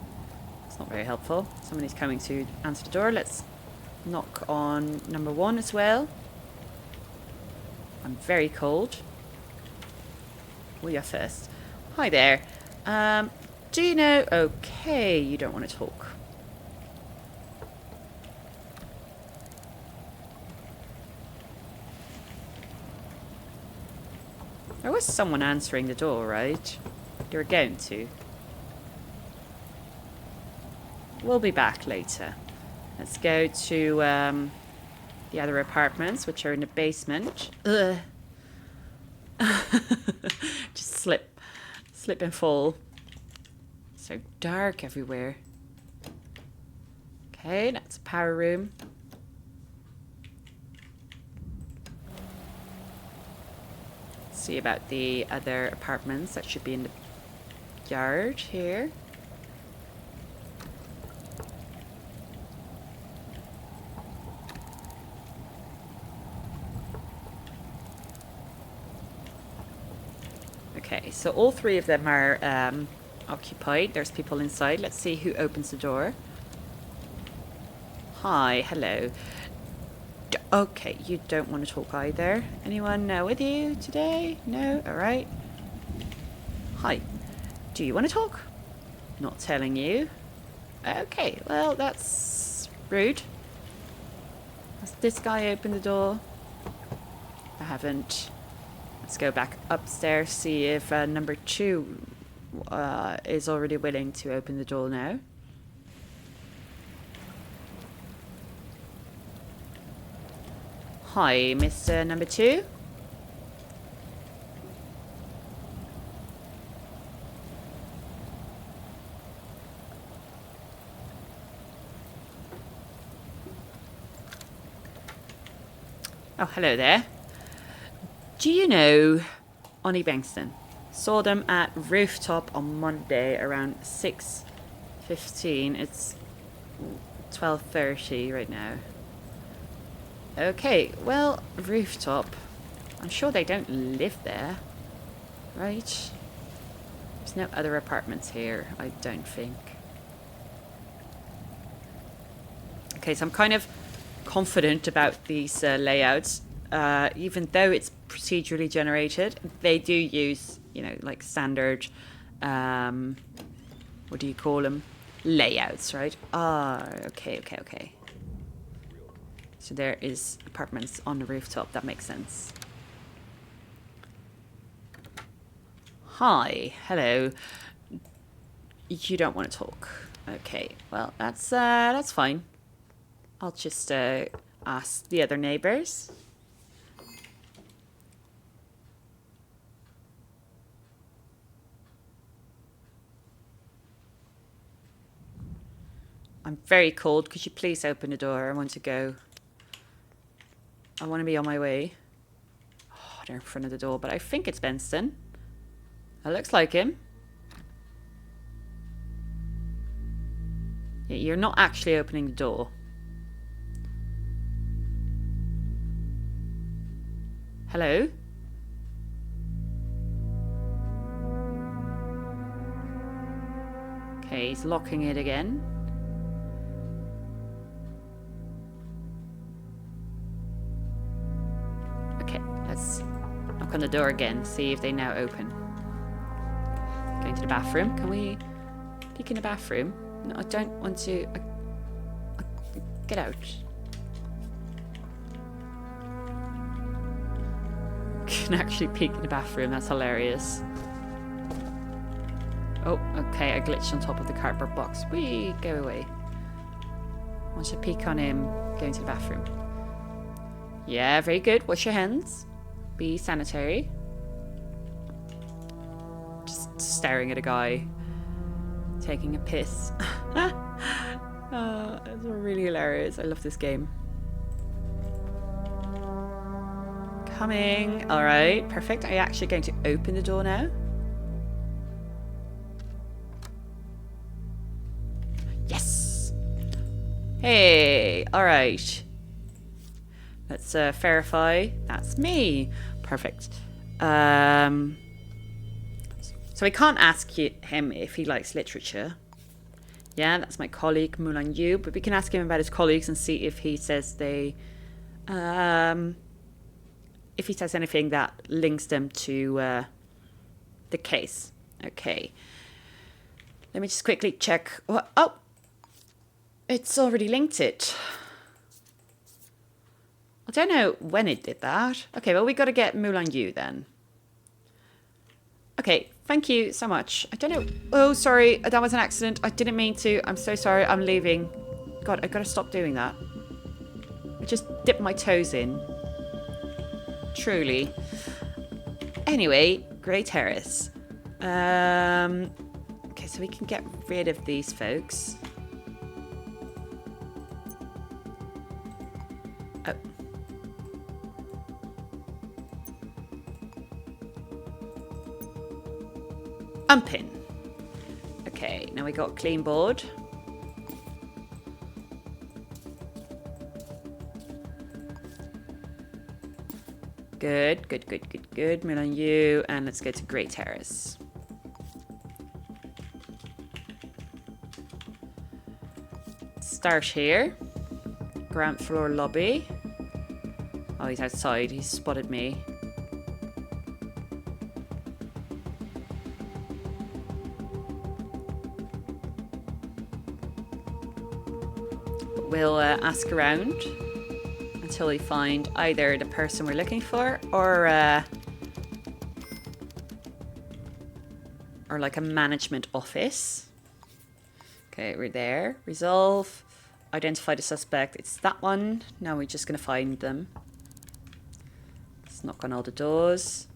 it's not very helpful. Somebody's coming to answer the door. Let's knock on number 1 as well. I'm very cold. Oh, you're first. Hi there. Do you know... Okay, you don't want to talk. There was someone answering the door, right? They were going to. We'll be back later. Let's go to the other apartments, which are in the basement. Ugh. Just slip and fall. So dark everywhere. Okay, that's a power room. See about the other apartments that should be in the yard here. Okay, so all 3 of them are occupied. There's people inside. Let's see who opens the door. Hi, hello. Okay, you don't want to talk either. Anyone with you today? No? Alright. Hi. Do you want to talk? Not telling you. Okay, well, that's rude. Has this guy opened the door? I haven't. Let's go back upstairs, see if number 2 is already willing to open the door now. Hi, Mr. Number 2. Oh, hello there. Do you know Oni Bankston? Saw them at Rooftop on Monday around 6:15. It's 12:30 right now. Okay, well, Rooftop. I'm sure they don't live there. Right. There's no other apartments here, I don't think. Okay, so I'm kind of confident about these layouts. Even though it's procedurally generated, they do use, you know, like standard, what do you call them? Layouts, right? Ah, okay. So there is apartments on the rooftop. That makes sense. Hi, hello. You don't want to talk. Okay, well, that's fine. I'll just ask the other neighbors. I'm very cold. Could you please open the door? I want to go. I want to be on my way. Oh, they're in front of the door, but I think it's Benston. That looks like him. Yeah, you're not actually opening the door. Hello? Okay, he's locking it again. Okay, let's knock on the door again, see if they now open. Going to the bathroom. Can we peek in the bathroom? No, I don't want to. Get out. Can actually peek in the bathroom. That's hilarious. Oh, okay. I glitched on top of the cardboard box. Whee! Go away. Want to peek on him going to the bathroom. Yeah, very good. Wash your hands. Be sanitary. Just staring at a guy taking a piss. It's really hilarious. I love this game. Coming. All right, perfect. Are you actually going to open the door now? Yes. Hey. All right. Let's verify. That's me. Perfect. So we can't ask him if he likes literature. Yeah, that's my colleague Moulin Yu, but we can ask him about his colleagues and see if he says they, if he says anything that links them to the case. Okay. Let me just quickly check. Oh, it's already linked it. I don't know when it did that. Okay, well, we got to get Moulin Yu then. Okay, thank you so much. I don't know. Oh, sorry. That was an accident. I didn't mean to. I'm so sorry. I'm leaving. God, I gotta stop doing that. I just dipped my toes in. Truly. Anyway, Grey Terrace. Okay, so we can get rid of these folks. Oh. Unpin. Okay, now we got clean board. Good. Moulin Yu, and let's go to Grey Terrace. Start here. Ground floor lobby. Oh, he's outside. He's spotted me. We'll ask around until we find either the person we're looking for or like a management office. Okay, we're there. Resolve. Identify the suspect. It's that one. Now we're just going to find them. Let's knock on all the doors.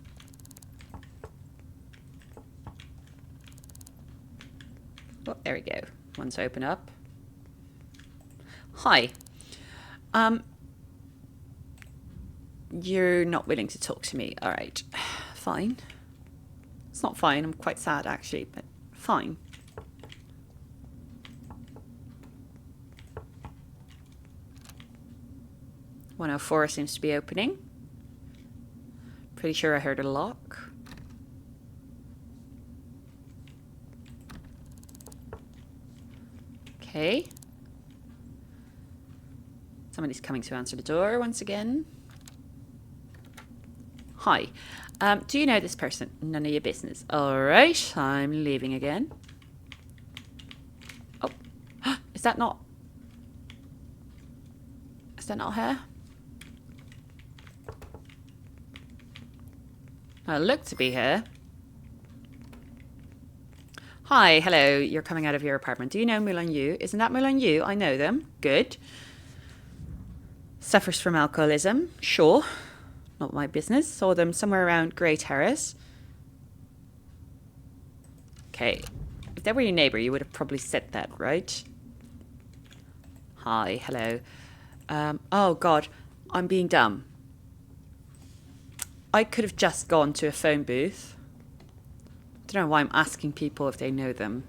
Oh, there we go. One's open up. Hi. You're not willing to talk to me. All right. Fine. It's not fine. I'm quite sad, actually, but fine. .104 seems to be opening. Pretty sure I heard a lock. Okay. Somebody's coming to answer the door once again. Hi. Do you know this person? None of your business. All right. I'm leaving again. Oh. Is that not... Is that not her? I look to be her. Hi, hello. You're coming out of your apartment. Do you know Moulin Yu? Isn't that Moulin Yu? I know them. Good. Suffers from alcoholism. Sure. Not my business. Saw them somewhere around Grey Terrace. Okay. If they were your neighbour, you would have probably said that, right? Hi, hello. Oh, God. I'm being dumb. I could have just gone to a phone booth. I don't know why I'm asking people if they know them.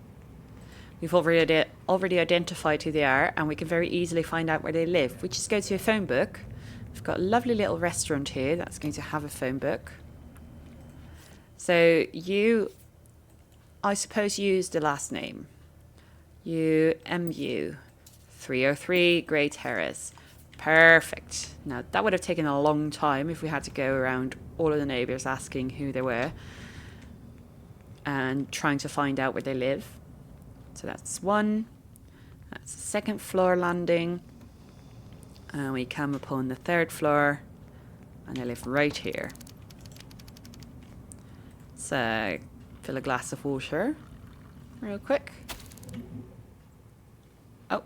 We've already identified who they are, and we can very easily find out where they live. We just go to a phone book. We've got a lovely little restaurant here that's going to have a phone book. So you, I suppose, use the last name. UMU 303 Grey Terrace. Perfect. Now, that would have taken a long time if we had to go around all of the neighbours asking who they were and trying to find out where they live. So that's one. That's the second floor landing. And we come upon the third floor, and they live right here. So, fill a glass of water real quick. Oh.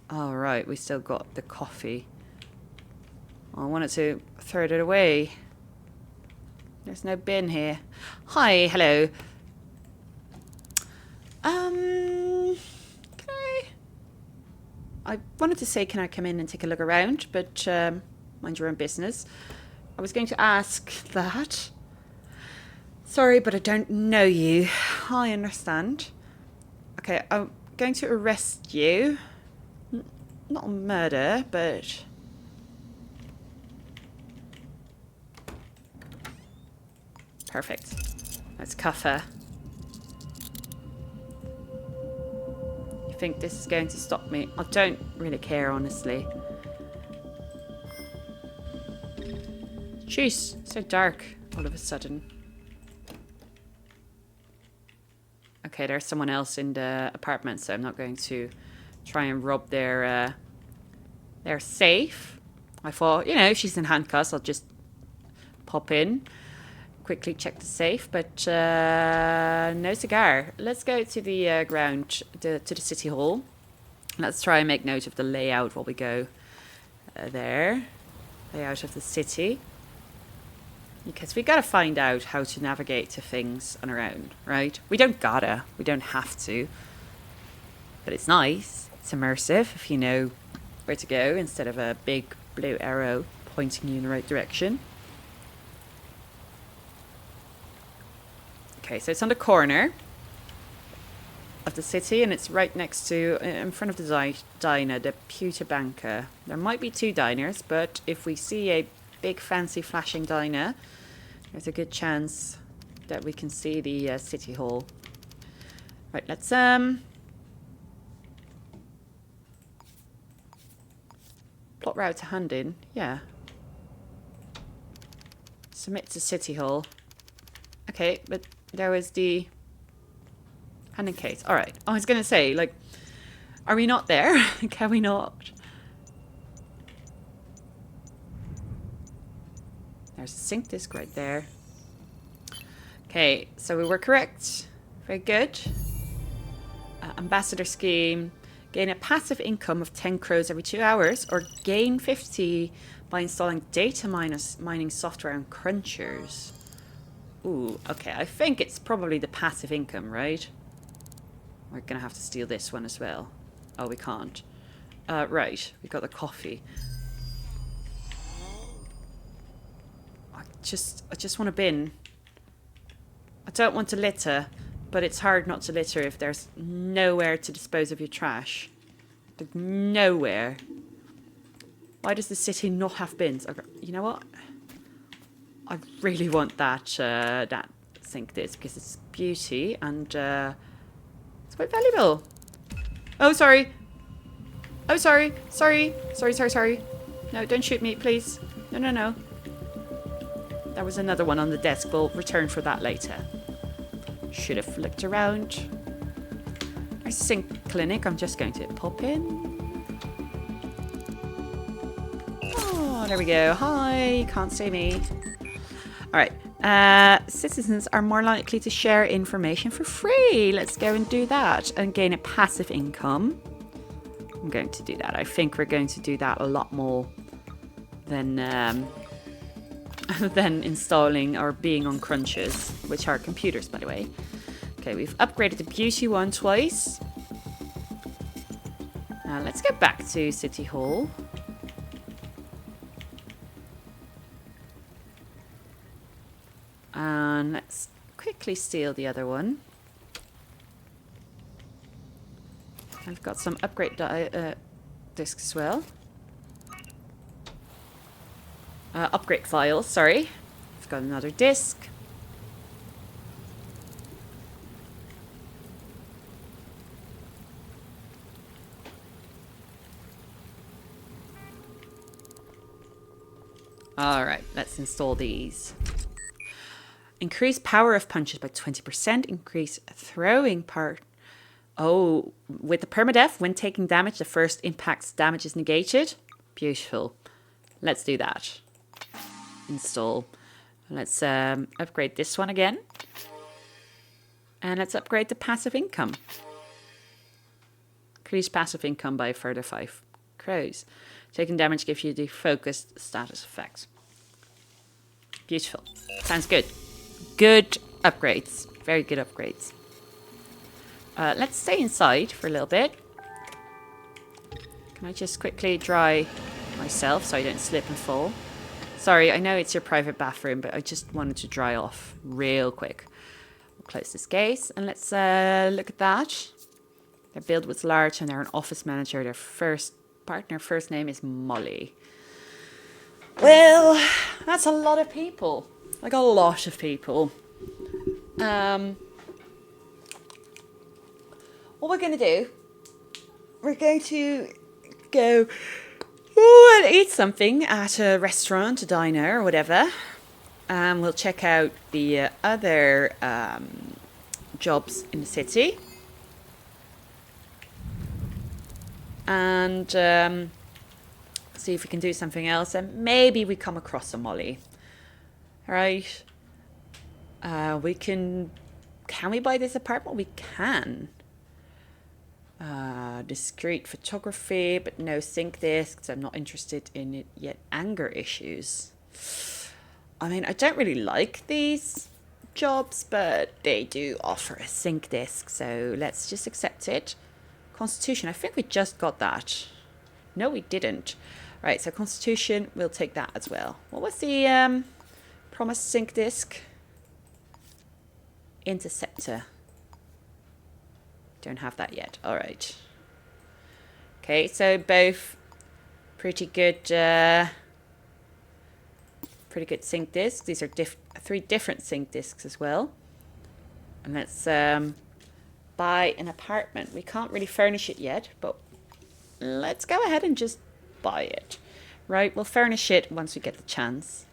All right, we still got the coffee. I wanted to throw it away. There's no bin here. Hi, hello. Can I wanted to say, can I come in and take a look around? But mind your own business. I was going to ask that. Sorry, but I don't know you. I understand. Okay, I'm going to arrest you. Not on murder, but... Perfect. Let's cuff her. You think this is going to stop me? I don't really care, honestly. Jeez, so dark all of a sudden. Okay, there's someone else in the apartment, so I'm not going to try and rob their safe. I thought, you know, if she's in handcuffs, I'll just pop in, quickly check the safe, but no cigar. Let's go to the ground, to the city hall. Let's try and make note of the layout while we go there. Layout of the city. Because we gotta find out how to navigate to things on our own, right? We don't have to. But it's nice, it's immersive if you know where to go instead of a big blue arrow pointing you in the right direction. Okay, so it's on the corner of the city, and it's right next to, in front of the diner, the Pewter Banker. There might be two diners, but if we see a big fancy flashing diner, there's a good chance that we can see the city hall. Right, let's plot route to hand in. Yeah. Submit to city hall. Okay, but there was the hand in case. All right. I was going to say, like, are we not there? Can we not? There's a sync disk right there. Okay, so we were correct. Very good. Ambassador scheme. Gain a passive income of 10 crows every 2 hours, or gain 50 by installing data mining software on crunchers. Ooh, okay. I think it's probably the passive income, right? We're going to have to steal this one as well. Oh, we can't. Right. We got the coffee. I just want a bin. I don't want to litter, but it's hard not to litter if there's nowhere to dispose of your trash. Like, nowhere. Why does the city not have bins? Okay, you know what? I really want that that sink disc because it's beauty and it's quite valuable. Oh, sorry. Oh, sorry. Sorry. Sorry, sorry, sorry. No, don't shoot me, please. No, no, no. There was another one on the desk. We'll return for that later. Should have looked around. Our sink clinic. I'm just going to pop in. Oh, there we go. Hi. Can't see me. All right. Citizens are more likely to share information for free. Let's go and do that and gain a passive income. I'm going to do that. I think we're going to do that a lot more than than installing or being on crunches, which are computers, by the way. Okay, we've upgraded the beauty one twice. Let's go back to City Hall. And let's quickly steal the other one. I've got some upgrade discs as well. Upgrade files, sorry. I've got another disc. Alright, let's install these. Increase power of punches by 20%. Increase throwing power. Oh, with the permadeath, when taking damage, the first impact's damage is negated. Beautiful. Let's do that. Install. Let's upgrade this one again. And let's upgrade the passive income. Increase passive income by a further 5 crows. Taking damage gives you the focused status effect. Beautiful. Sounds good. Good upgrades. Very good upgrades. Let's stay inside for a little bit. Can I just quickly dry myself so I don't slip and fall? Sorry, I know it's your private bathroom, but I just wanted to dry off real quick. We'll close this case and let's look at that. Their build was large and they're an office manager. Their first name is Molly. Well, that's a lot of people. Like a lot of people. What we're going to do, we're going to go and eat something at a restaurant, a diner, or whatever. We'll check out the other jobs in the city. And see if we can do something else. And maybe we come across a Molly. All right. We can we buy this apartment? We can. Discreet photography, but no sync discs. I'm not interested in it yet. Anger issues. I mean, I don't really like these jobs, but they do offer a sync disc, so let's just accept it. Constitution, I think we just got that. No, we didn't. Right, so Constitution, we'll take that as well. What was the promised sync disc? Interceptor. Don't have that yet. All right. Okay, so both pretty good sync discs. These are 3 different sync discs as well. And let's buy an apartment. We can't really furnish it yet, but let's go ahead and just buy it. Right, we'll furnish it once we get the chance.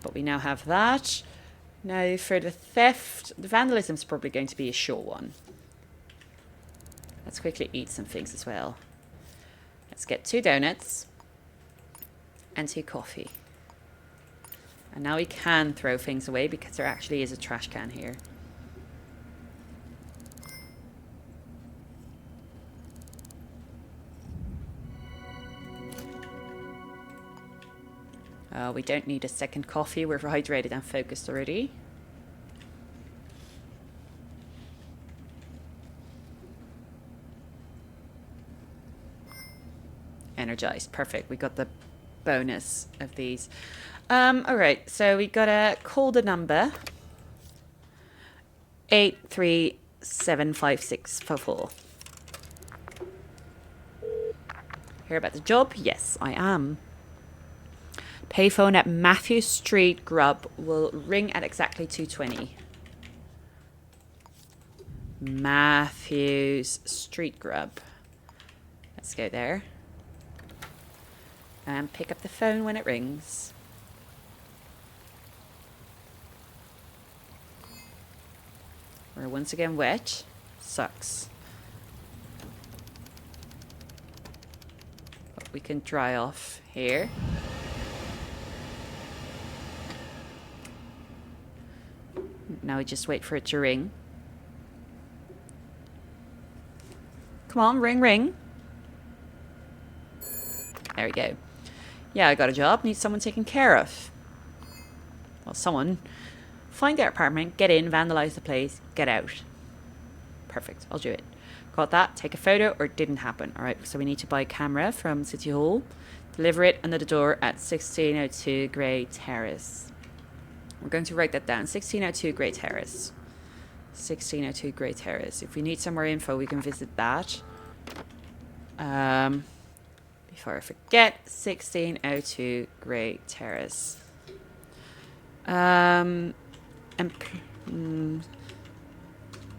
But we now have that. Now for the theft, the vandalism is probably going to be a short one. Let's quickly eat some things as well. Let's get 2 donuts and 2 coffee. And now we can throw things away because there actually is a trash can here. We don't need a second coffee. We're hydrated and focused already. Energized. Perfect. We got the bonus of these. All right. So we got to call the number 8375644. Hear about the job? Yes, I am. Payphone at Matthew Street, Grub, will ring at exactly 2:20. Matthew's Street Grub. Let's go there. And pick up the phone when it rings. We're once again wet. Sucks. But we can dry off here. Now we just wait for it to ring. Come on, ring, ring. There we go. Yeah, I got a job. Need someone taken care of. Well, someone. Find their apartment, get in, vandalize the place, get out. Perfect, I'll do it. Got that, take a photo, or it didn't happen. Alright, so we need to buy a camera from City Hall. Deliver it under the door at 1602 Grey Terrace. We're going to write that down. 1602 Grey Terrace. 1602 Grey Terrace. If we need some more info, we can visit that. Before I forget, 1602 Grey Terrace.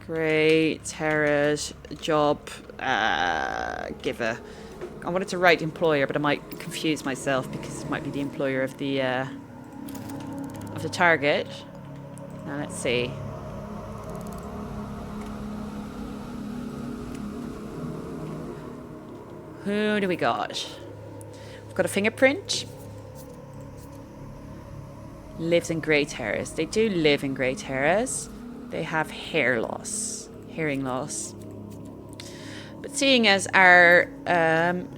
Grey Terrace job giver. I wanted to write employer, but I might confuse myself because it might be the employer of the target. Now let's see. Who do we got? We've got a fingerprint. Lives in Grey Terrace. They do live in Grey Terrace. They have hearing loss. But seeing as our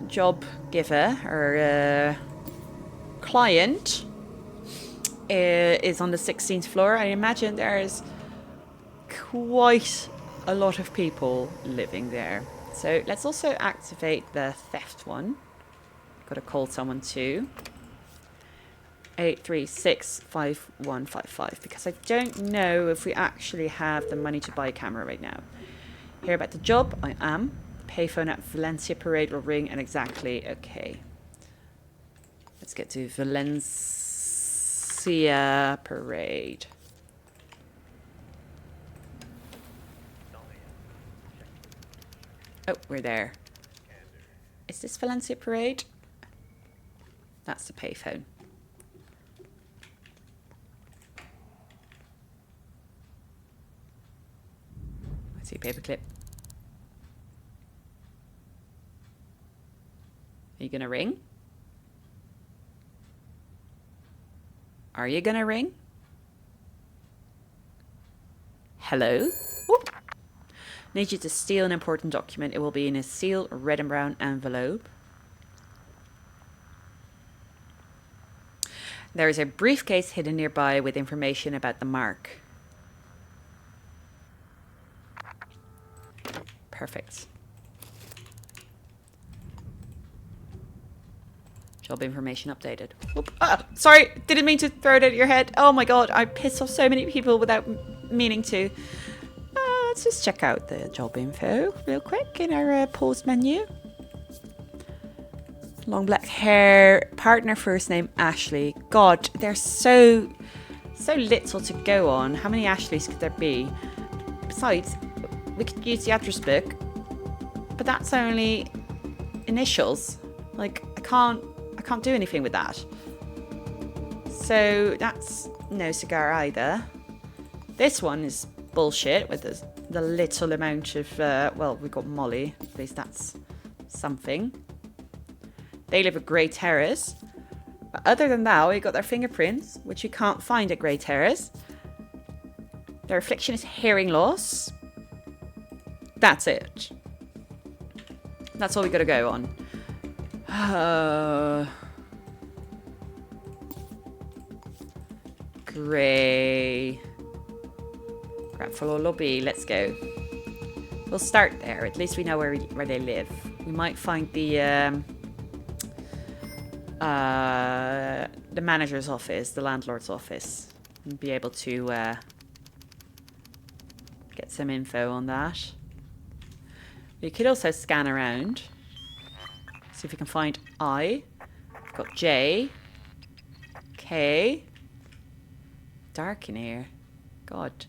job giver, our client, is on the 16th floor, I imagine there's quite a lot of people living there. So let's also activate the theft one. Got to call someone too. 8365155, because I don't know if we actually have the money to buy a camera right now. Hear about the job? I am. Payphone at Valencia Parade will ring and exactly. Okay. Let's get to Valencia Parade. Oh, we're there. Is this Valencia Parade? That's the payphone. I see a paperclip. Are you gonna ring? Are you gonna ring? Hello? Whoop. Need you to steal an important document. It will be in a sealed red and brown envelope. There is a briefcase hidden nearby with information about the mark. Perfect. Job information updated. Oop. Ah, sorry, didn't mean to throw it at your head. Oh my god, I pissed off so many people without meaning to. Let's just check out the job info real quick in our pause menu. Long black hair, partner first name Ashley. God, there's so little to go on. How many Ashleys could there be? Besides, we could use the address book, but that's only initials. Like, I can't do anything with that. So that's no cigar either. This one is bullshit with the little amount of, well, we've got Molly. At least that's something. They live at Grey Terrace. But other than that, we got their fingerprints, which you can't find at Grey Terrace. Their affliction is hearing loss. That's it. That's all we got to go on. Grey. Grab floor lobby. Let's go. We'll start there. At least we know where they live. We might find the manager's office, the landlord's office, and be able to get some info on that. We could also scan around. See if we can find I. We've got J. K. Dark in here. God.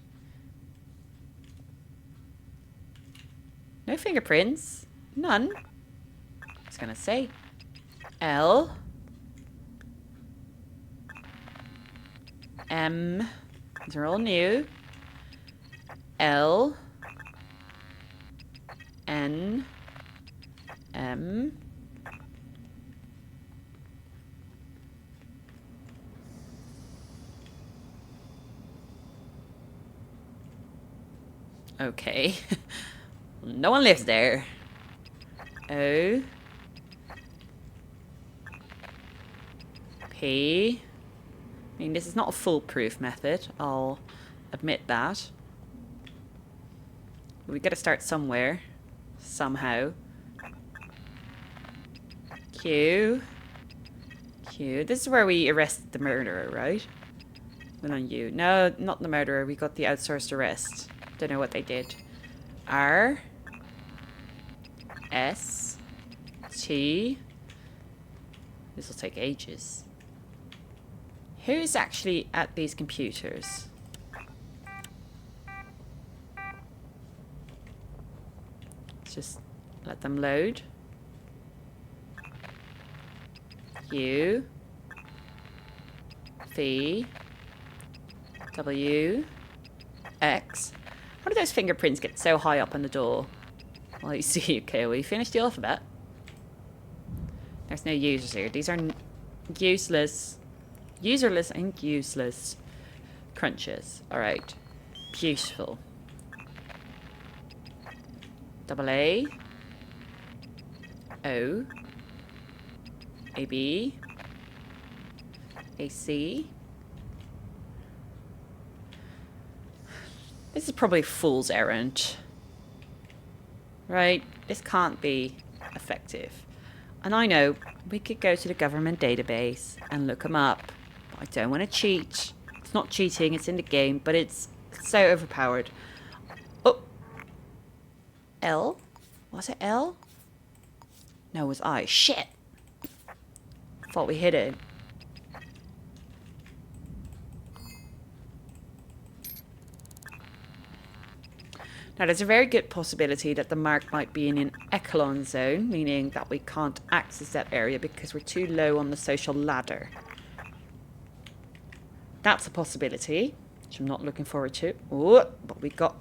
No fingerprints. None. I was gonna say. L. M. These are all new. L. N. M. Okay. No one lives there. O. P. I mean, this is not a foolproof method. I'll admit that. But we gotta start somewhere. Somehow. Q. Q. This is where we arrested the murderer, right? Well, on you. No, not the murderer. We got the outsourced arrest. Don't know what they did. R. S. T. This will take ages. Who's actually at these computers? Let's just let them load. U. V. W. X. How do those fingerprints get so high up on the door? Well, you see, okay, we finished the alphabet. There's no users here. These are useless. Userless and useless crunches. Alright. Beautiful. Double A. O. AB. AC. This is probably a fool's errand. Right? This can't be effective. And I know we could go to the government database and look them up. But I don't want to cheat. It's not cheating, it's in the game, but it's so overpowered. Oh! L? Was it L? No, it was I. Shit! Thought we hit it. Now, there's a very good possibility that the mark might be in an echelon zone, meaning that we can't access that area because we're too low on the social ladder. That's a possibility, which I'm not looking forward to. Oh, but we got...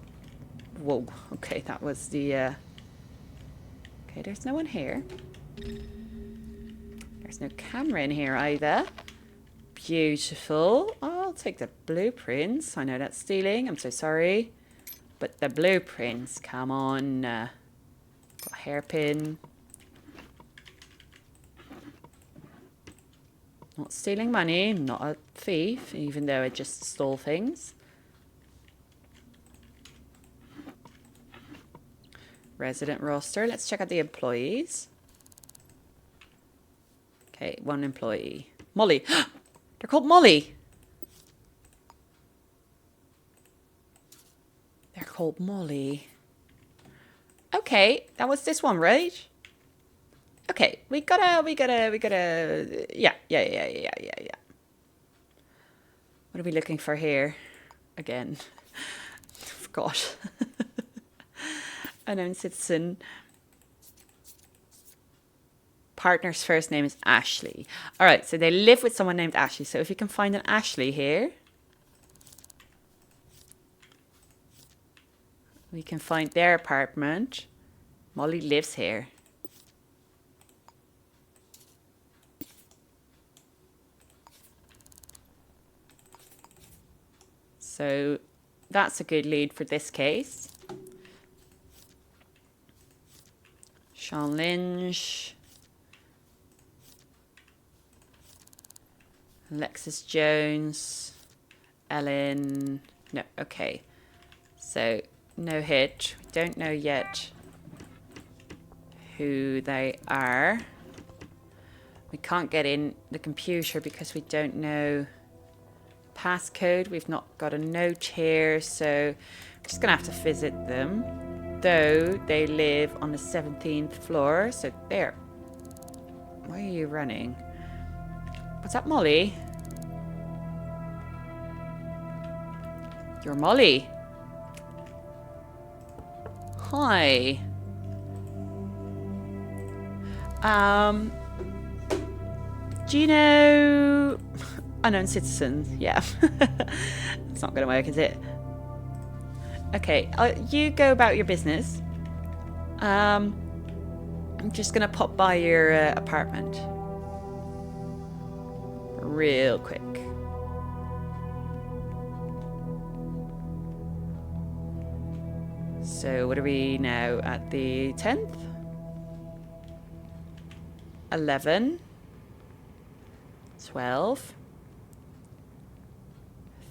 Whoa, okay, that was the... Okay, there's no one here. There's no camera in here either. Beautiful. I'll take the blueprints. I know that's stealing. I'm so sorry. But the blueprints, come on. Got a hairpin. Not stealing money. I'm not a thief, even though I just stole things. Resident roster. Let's check out the employees. Okay, one employee. Molly. They're called Molly. They're called Molly. Okay, that was this one, right? Okay, we gotta, yeah. What are we looking for here? Again. Forgot. Unknown citizen. Partner's first name is Ashley. All right, so they live with someone named Ashley. So if you can find an Ashley here, we can find their apartment. Molly lives here. So that's a good lead for this case. Sean Lynch. Alexis Jones. Ellen. No, okay. So no hit. We don't know yet who they are. We can't get in the computer because we don't know passcode. We've not got a note here, so we're just gonna have to visit them. Though they live on the 17th floor, so there. Why are you running? What's up, Molly? You're Molly. Hi. Um, do you know unknown citizens? Yeah. It's not going to work, is it? Okay, you go about your business. I'm just going to pop by your apartment. Real quick. So what are we now at the 10th? 11, 12,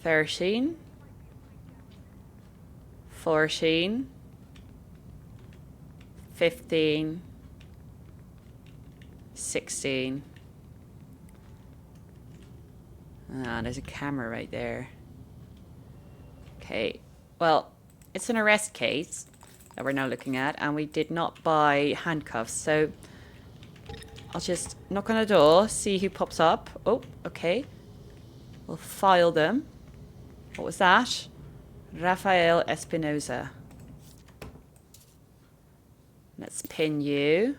13, 14, 15, 16. Ah, there's a camera right there. Okay, well, it's an arrest case that we're now looking at, and we did not buy handcuffs, so I'll just knock on the door, see who pops up. Oh, okay. We'll file them. What was that? Rafael Espinosa. Let's pin you.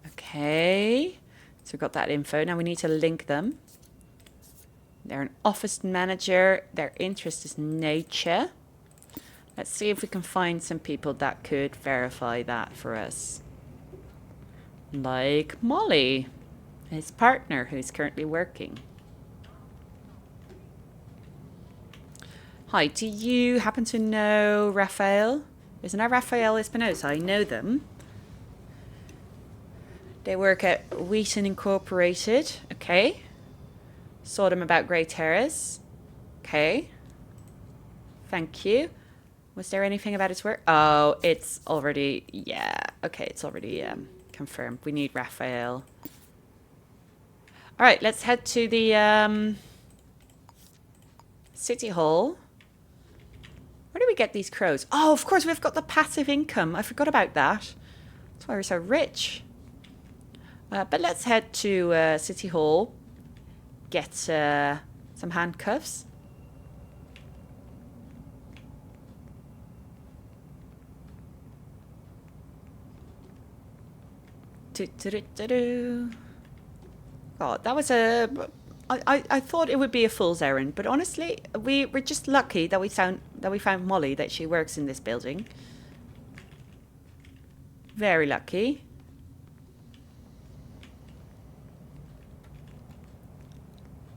Okay. So we've got that info. Now we need to link them. They're an office manager. Their interest is nature. Let's see if we can find some people that could verify that for us. Like Molly, his partner, who's currently working. Hi, do you happen to know Rafael? Isn't that Rafael Espinosa? I know them. They work at Wheaton Incorporated. Okay. Saw them about Grey Terrace. Okay. Thank you. Was there anything about his work? Oh, it's already... Yeah. Okay, it's already confirmed. We need Rafael. All right, let's head to the City Hall. Where do we get these crows? Oh, of course, we've got the passive income. I forgot about that. That's why we're so rich. But let's head to City Hall. Get some handcuffs. God, that was a... I thought it would be a fool's errand, but honestly, we're just lucky that we found Molly, that she works in this building. Very lucky.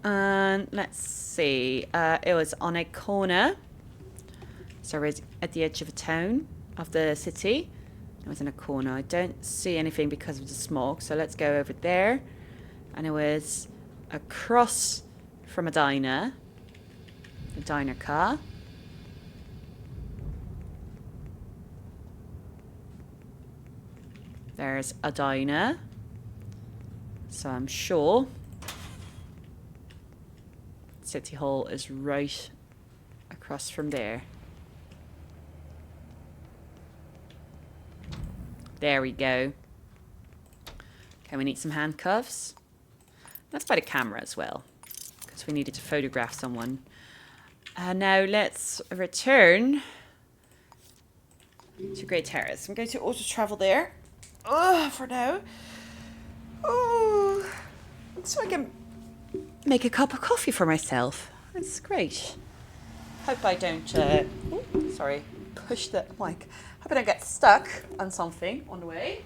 And let's see. It was on a corner. So it was at the edge of a town, of the city. It was in a corner. I don't see anything because of the smoke. So let's go over there. And it was across from a diner car. There's a diner. So I'm sure City Hall is right across from there. There we go. Okay, we need some handcuffs. Let's buy the camera as well, because we needed to photograph someone. Now let's return to Grey Terrace. I'm going to auto travel there. For now. Oh, so I can make a cup of coffee for myself. That's great. Hope I don't, push the mic. Hope I don't get stuck on something on the way.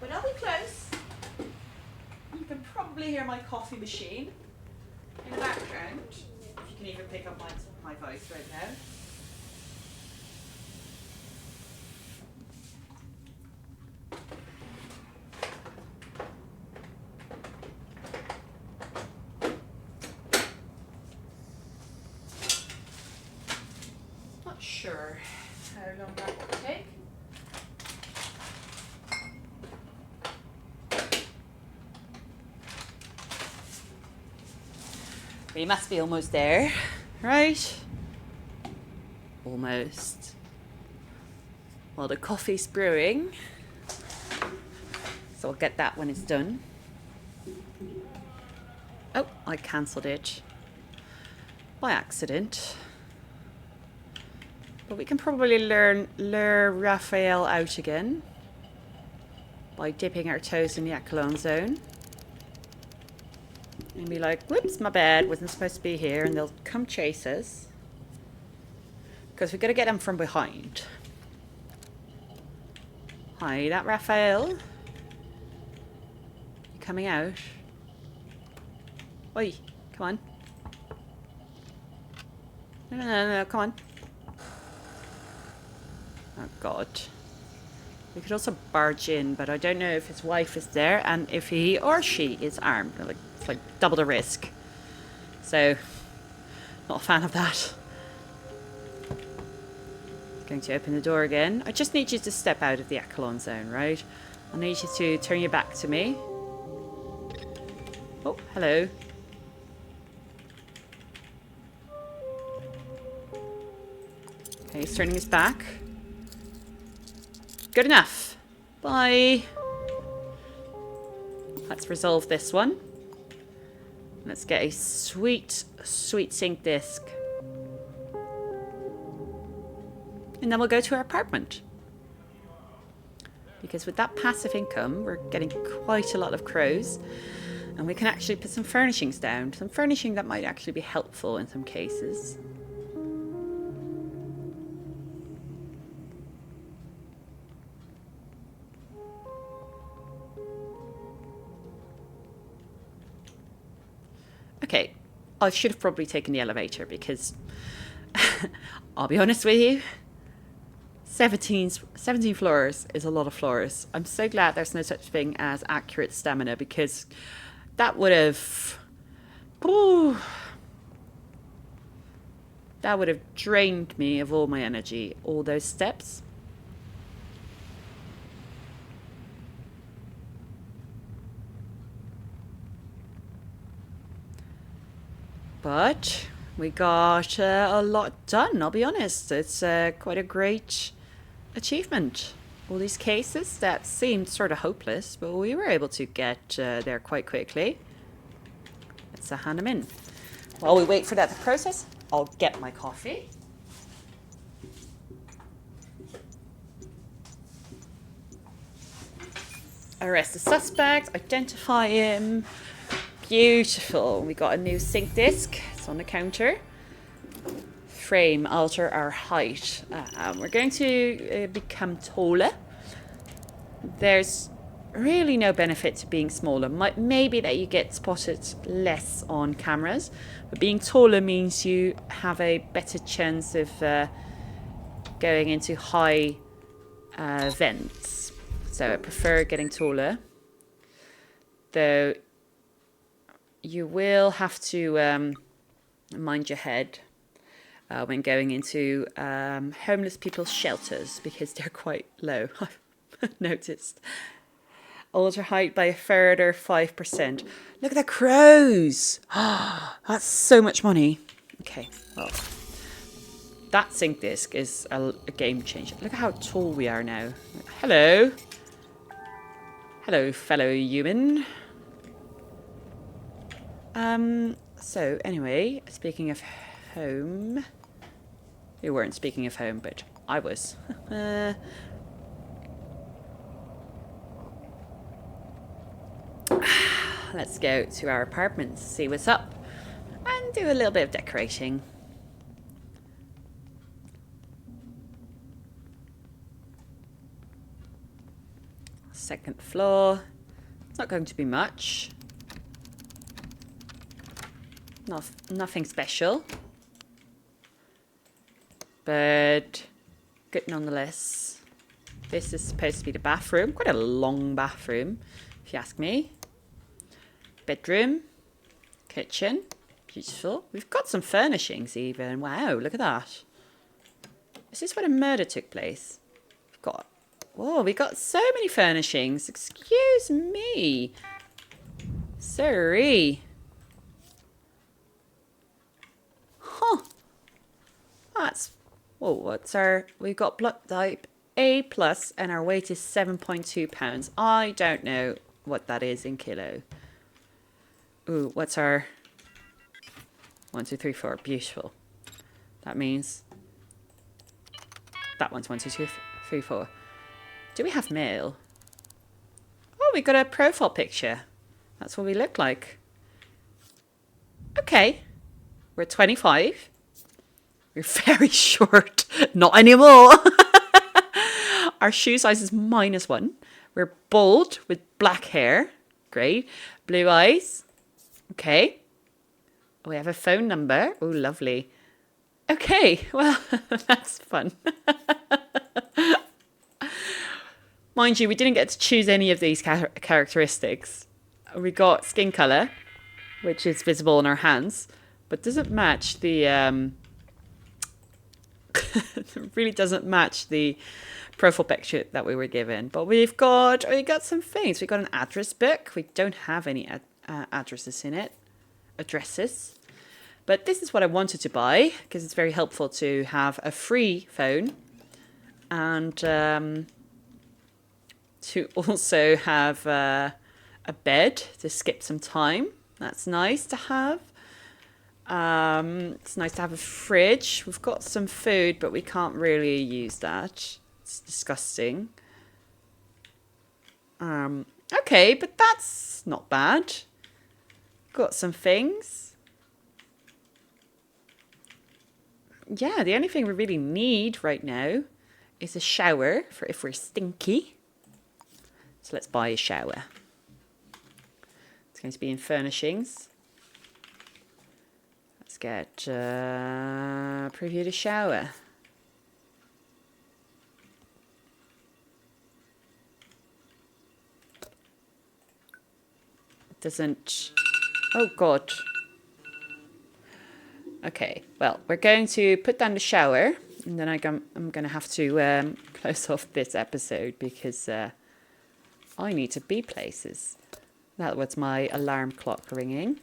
But I'll be close. You can probably hear my coffee machine in the background. If you can even pick up my voice right now. Sure how long that will take. We must be almost there, right? Almost. Well, the coffee's brewing, so I'll get that when it's done. Oh, I cancelled it by accident. But we can probably lure Raphael out again by dipping our toes in the Echelon zone. And be like, whoops, my bad, wasn't supposed to be here. And they'll come chase us. Because we've got to get them from behind. Hi, that Raphael. You coming out? Oi, come on. No, come on. Oh, God. We could also barge in, but I don't know if his wife is there and if he or she is armed. It's like double the risk. So, not a fan of that. Going to open the door again. I just need you to step out of the Echelon zone, right? I need you to turn your back to me. Oh, hello. Okay, he's turning his back. Good enough. Bye. Let's resolve this one. Let's get a sweet, sweet sync disc. And then we'll go to our apartment. Because with that passive income, we're getting quite a lot of crows. And we can actually put some furnishings down. Some furnishing that might actually be helpful in some cases. Okay, I should have probably taken the elevator because I'll be honest with you, 17 floors is a lot of floors. I'm so glad there's no such thing as accurate stamina because that would have drained me of all my energy, all those steps. But we got a lot done, I'll be honest. It's quite a great achievement. All these cases that seemed sort of hopeless, but we were able to get there quite quickly. Let's hand them in. While we wait for that to process, I'll get my coffee. Arrest the suspect, identify him. Beautiful. We got a new sync disc. It's on the counter. Frame, alter our height. We're going to become taller. There's really no benefit to being smaller. Maybe that you get spotted less on cameras, but being taller means you have a better chance of going into high vents. So I prefer getting taller. Though you will have to mind your head when going into homeless people's shelters because they're quite low. I've noticed. Alter height by a further 5%. Look at the crows. That's so much money. Okay, well, that sync disc is a game changer. Look at how tall we are now. Hello. Hello, fellow human. So anyway, speaking of home, you weren't speaking of home, but I was. Let's go to our apartment, see what's up, and do a little bit of decorating. Second floor. It's not going to be much. Nothing special, but good nonetheless. This is supposed to be the bathroom. Quite a long bathroom, if you ask me. Bedroom, kitchen, beautiful. We've got some furnishings even. Wow, look at that. Is this where the murder took place? We got so many furnishings. Excuse me. Sorry. Huh. We've got blood type A plus and our weight is 7.2 pounds. I don't know what that is in kilo. Ooh, what's our 1, 2, 3, 4? Beautiful. That means That one's 1, 2, 3, 4. Do we have mail? Oh, we got a profile picture. That's what we look like. Okay. We're 25. We're very short. Not anymore. Our shoe size is -1. We're bald with black hair. Great. Blue eyes. Okay. We have a phone number. Oh, lovely. Okay. Well, that's fun. Mind you, we didn't get to choose any of these characteristics. We got skin colour, which is visible on our hands, but doesn't match the... it really doesn't match the profile picture that we were given. But we got some things. We got an address book. We don't have any addresses in it. Addresses. But this is what I wanted to buy, because it's very helpful to have a free phone. And to also have a bed to skip some time. That's nice to have. It's nice to have a fridge. We've got some food, but we can't really use that. It's disgusting. Okay, but that's not bad. Got some things. Yeah, the only thing we really need right now is a shower for if we're stinky. So let's buy a shower. It's going to be in furnishings. Let's get preview the shower. It doesn't... Oh, God. Okay, well, we're going to put down the shower. And then I'm going to have to close off this episode because I need to be places. That was my alarm clock ringing.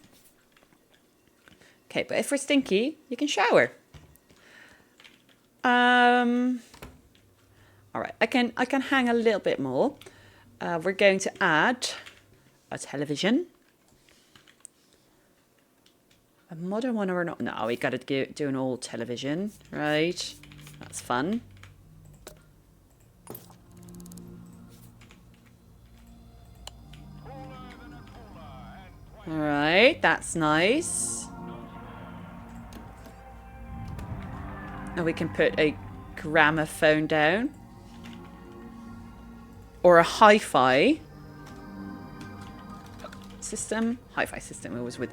Okay, but if we're stinky, you can shower. All right, I can hang a little bit more. We're going to add a television. A modern one or not? No, we got to do an old television, right? That's fun. All right, that's nice. Now we can put a gramophone down. Or a hi-fi system. Hi-fi system, it was with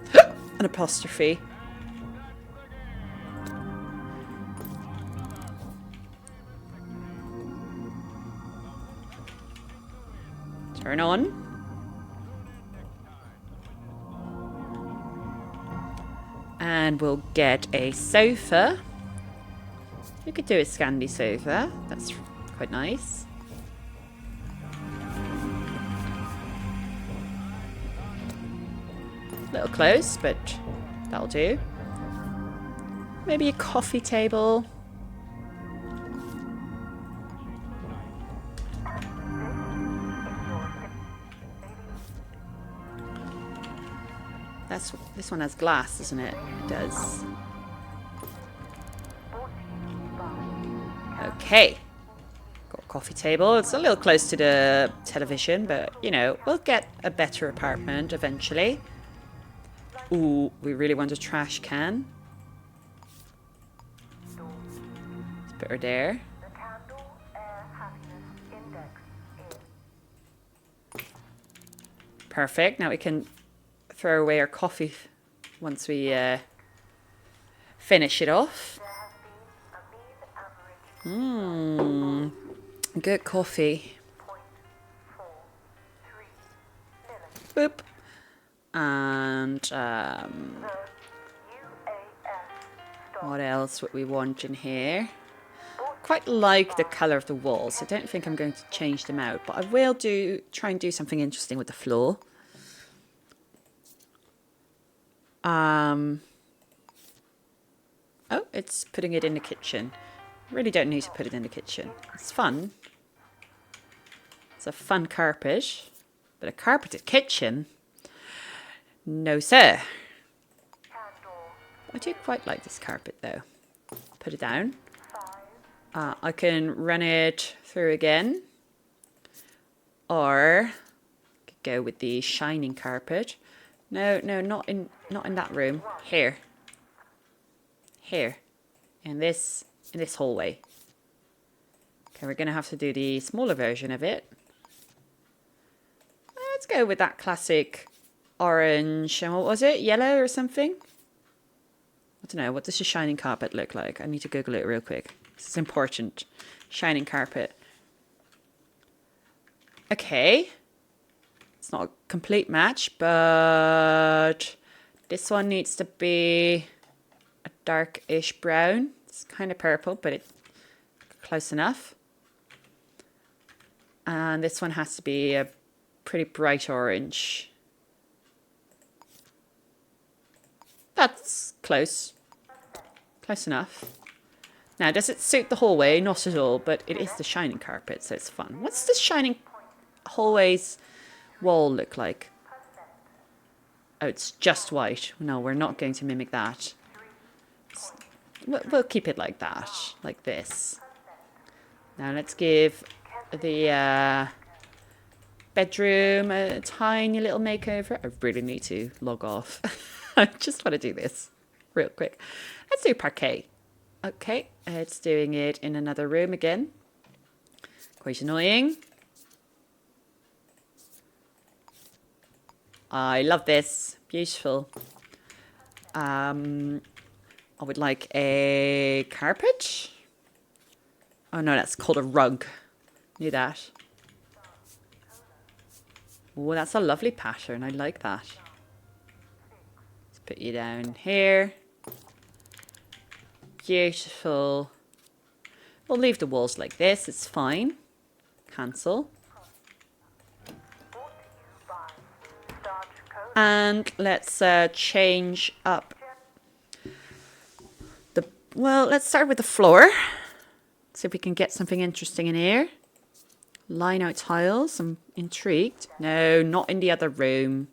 an apostrophe. Turn on. And we'll get a sofa. You could do a Scandi sofa. That's quite nice. A little close, but that'll do. Maybe a coffee table. This one has glass, doesn't it? It does. Okay. Got a coffee table. It's a little close to the television, but, you know, we'll get a better apartment eventually. Ooh, we really want a trash can. Let's put her there. Perfect. Now we can throw away our coffee once we finish it off. Good coffee. Boop. And what else would we want in here? Quite like the colour of the walls. I don't think I'm going to change them out, but I will try and do something interesting with the floor. Oh, it's putting it in the kitchen. Really don't need to put it in the kitchen. It's fun. It's a fun carpet. But a carpeted kitchen? No, sir. I do quite like this carpet, though. Put it down. I can run it through again, or go with the shining carpet. No, not in that room. Here, in this hallway. Okay, we're gonna have to do the smaller version of it. Let's go with that classic orange. And what was it? Yellow or something? I don't know. What does a shining carpet look like? I need to Google it real quick. This is important. Shining carpet. Okay. It's not a complete match, but this one needs to be a darkish brown. It's kind of purple, but it's close enough. And this one has to be a pretty bright orange. That's close. Close enough. Now, does it suit the hallway? Not at all, but it is the shining carpet, so it's fun. What's the shining hallway's wall look like? Oh, it's just white. No, we're not going to mimic that. We'll keep it like that, like this. Now let's give the bedroom a tiny little makeover. I really need to log off. I just want to do this real quick. Let's do parquet. Okay, it's doing it in another room again. Quite annoying. I love this. Beautiful. I would like a carpet. Oh no, that's called a rug. Knew that. Oh, that's a lovely pattern. I like that. Let's put you down here. Beautiful. We'll leave the walls like this. It's fine. Cancel. And let's change up the... Well, let's start with the floor. See if we can get something interesting in here. Line out tiles. I'm intrigued. No, not in the other room.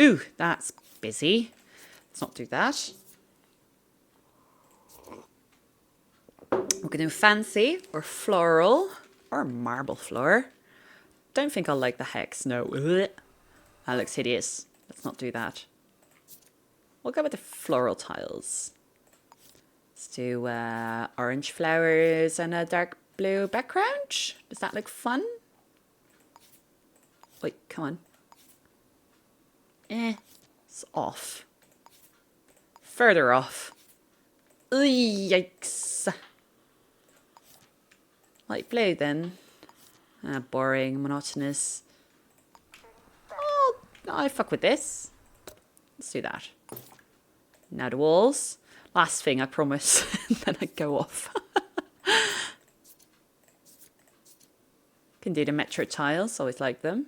Ooh, that's busy. Let's not do that. We're going to do fancy or floral or marble floor. Don't think I'll like the hex. No. That looks hideous. Let's not do that. We'll go with the floral tiles. Let's do orange flowers and a dark blue background. Does that look fun? Wait, come on. It's off. Further off. Yikes. Light blue then. Boring, monotonous. Oh, I fuck with this. Let's do that. Now the walls. Last thing, I promise. Then I go off. Can do the metro tiles. Always like them.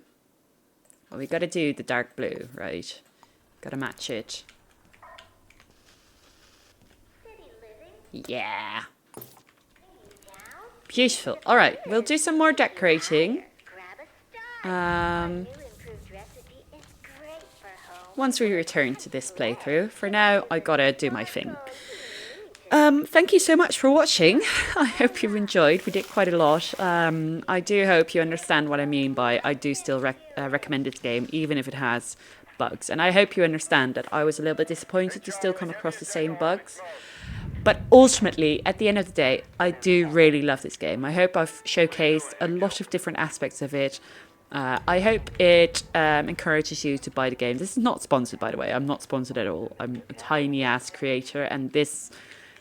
Well, we got to do the dark blue, right? Got to match it. Yeah. Beautiful. All right, we'll do some more decorating. Once we return to this playthrough. For now, I gotta do my thing. Thank you so much for watching. I hope you've enjoyed. We did quite a lot. I do hope you understand what I mean by I do still recommend this game, even if it has bugs. And I hope you understand that I was a little bit disappointed to still come across the same bugs. But ultimately, at the end of the day, I do really love this game. I hope I've showcased a lot of different aspects of it. I hope it encourages you to buy the game. This is not sponsored, by the way. I'm not sponsored at all. I'm a tiny-ass creator, and this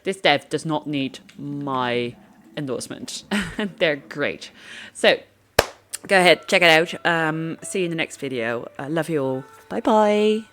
dev does not need my endorsement. They're great. So, go ahead, check it out. See you in the next video. Love you all. Bye-bye.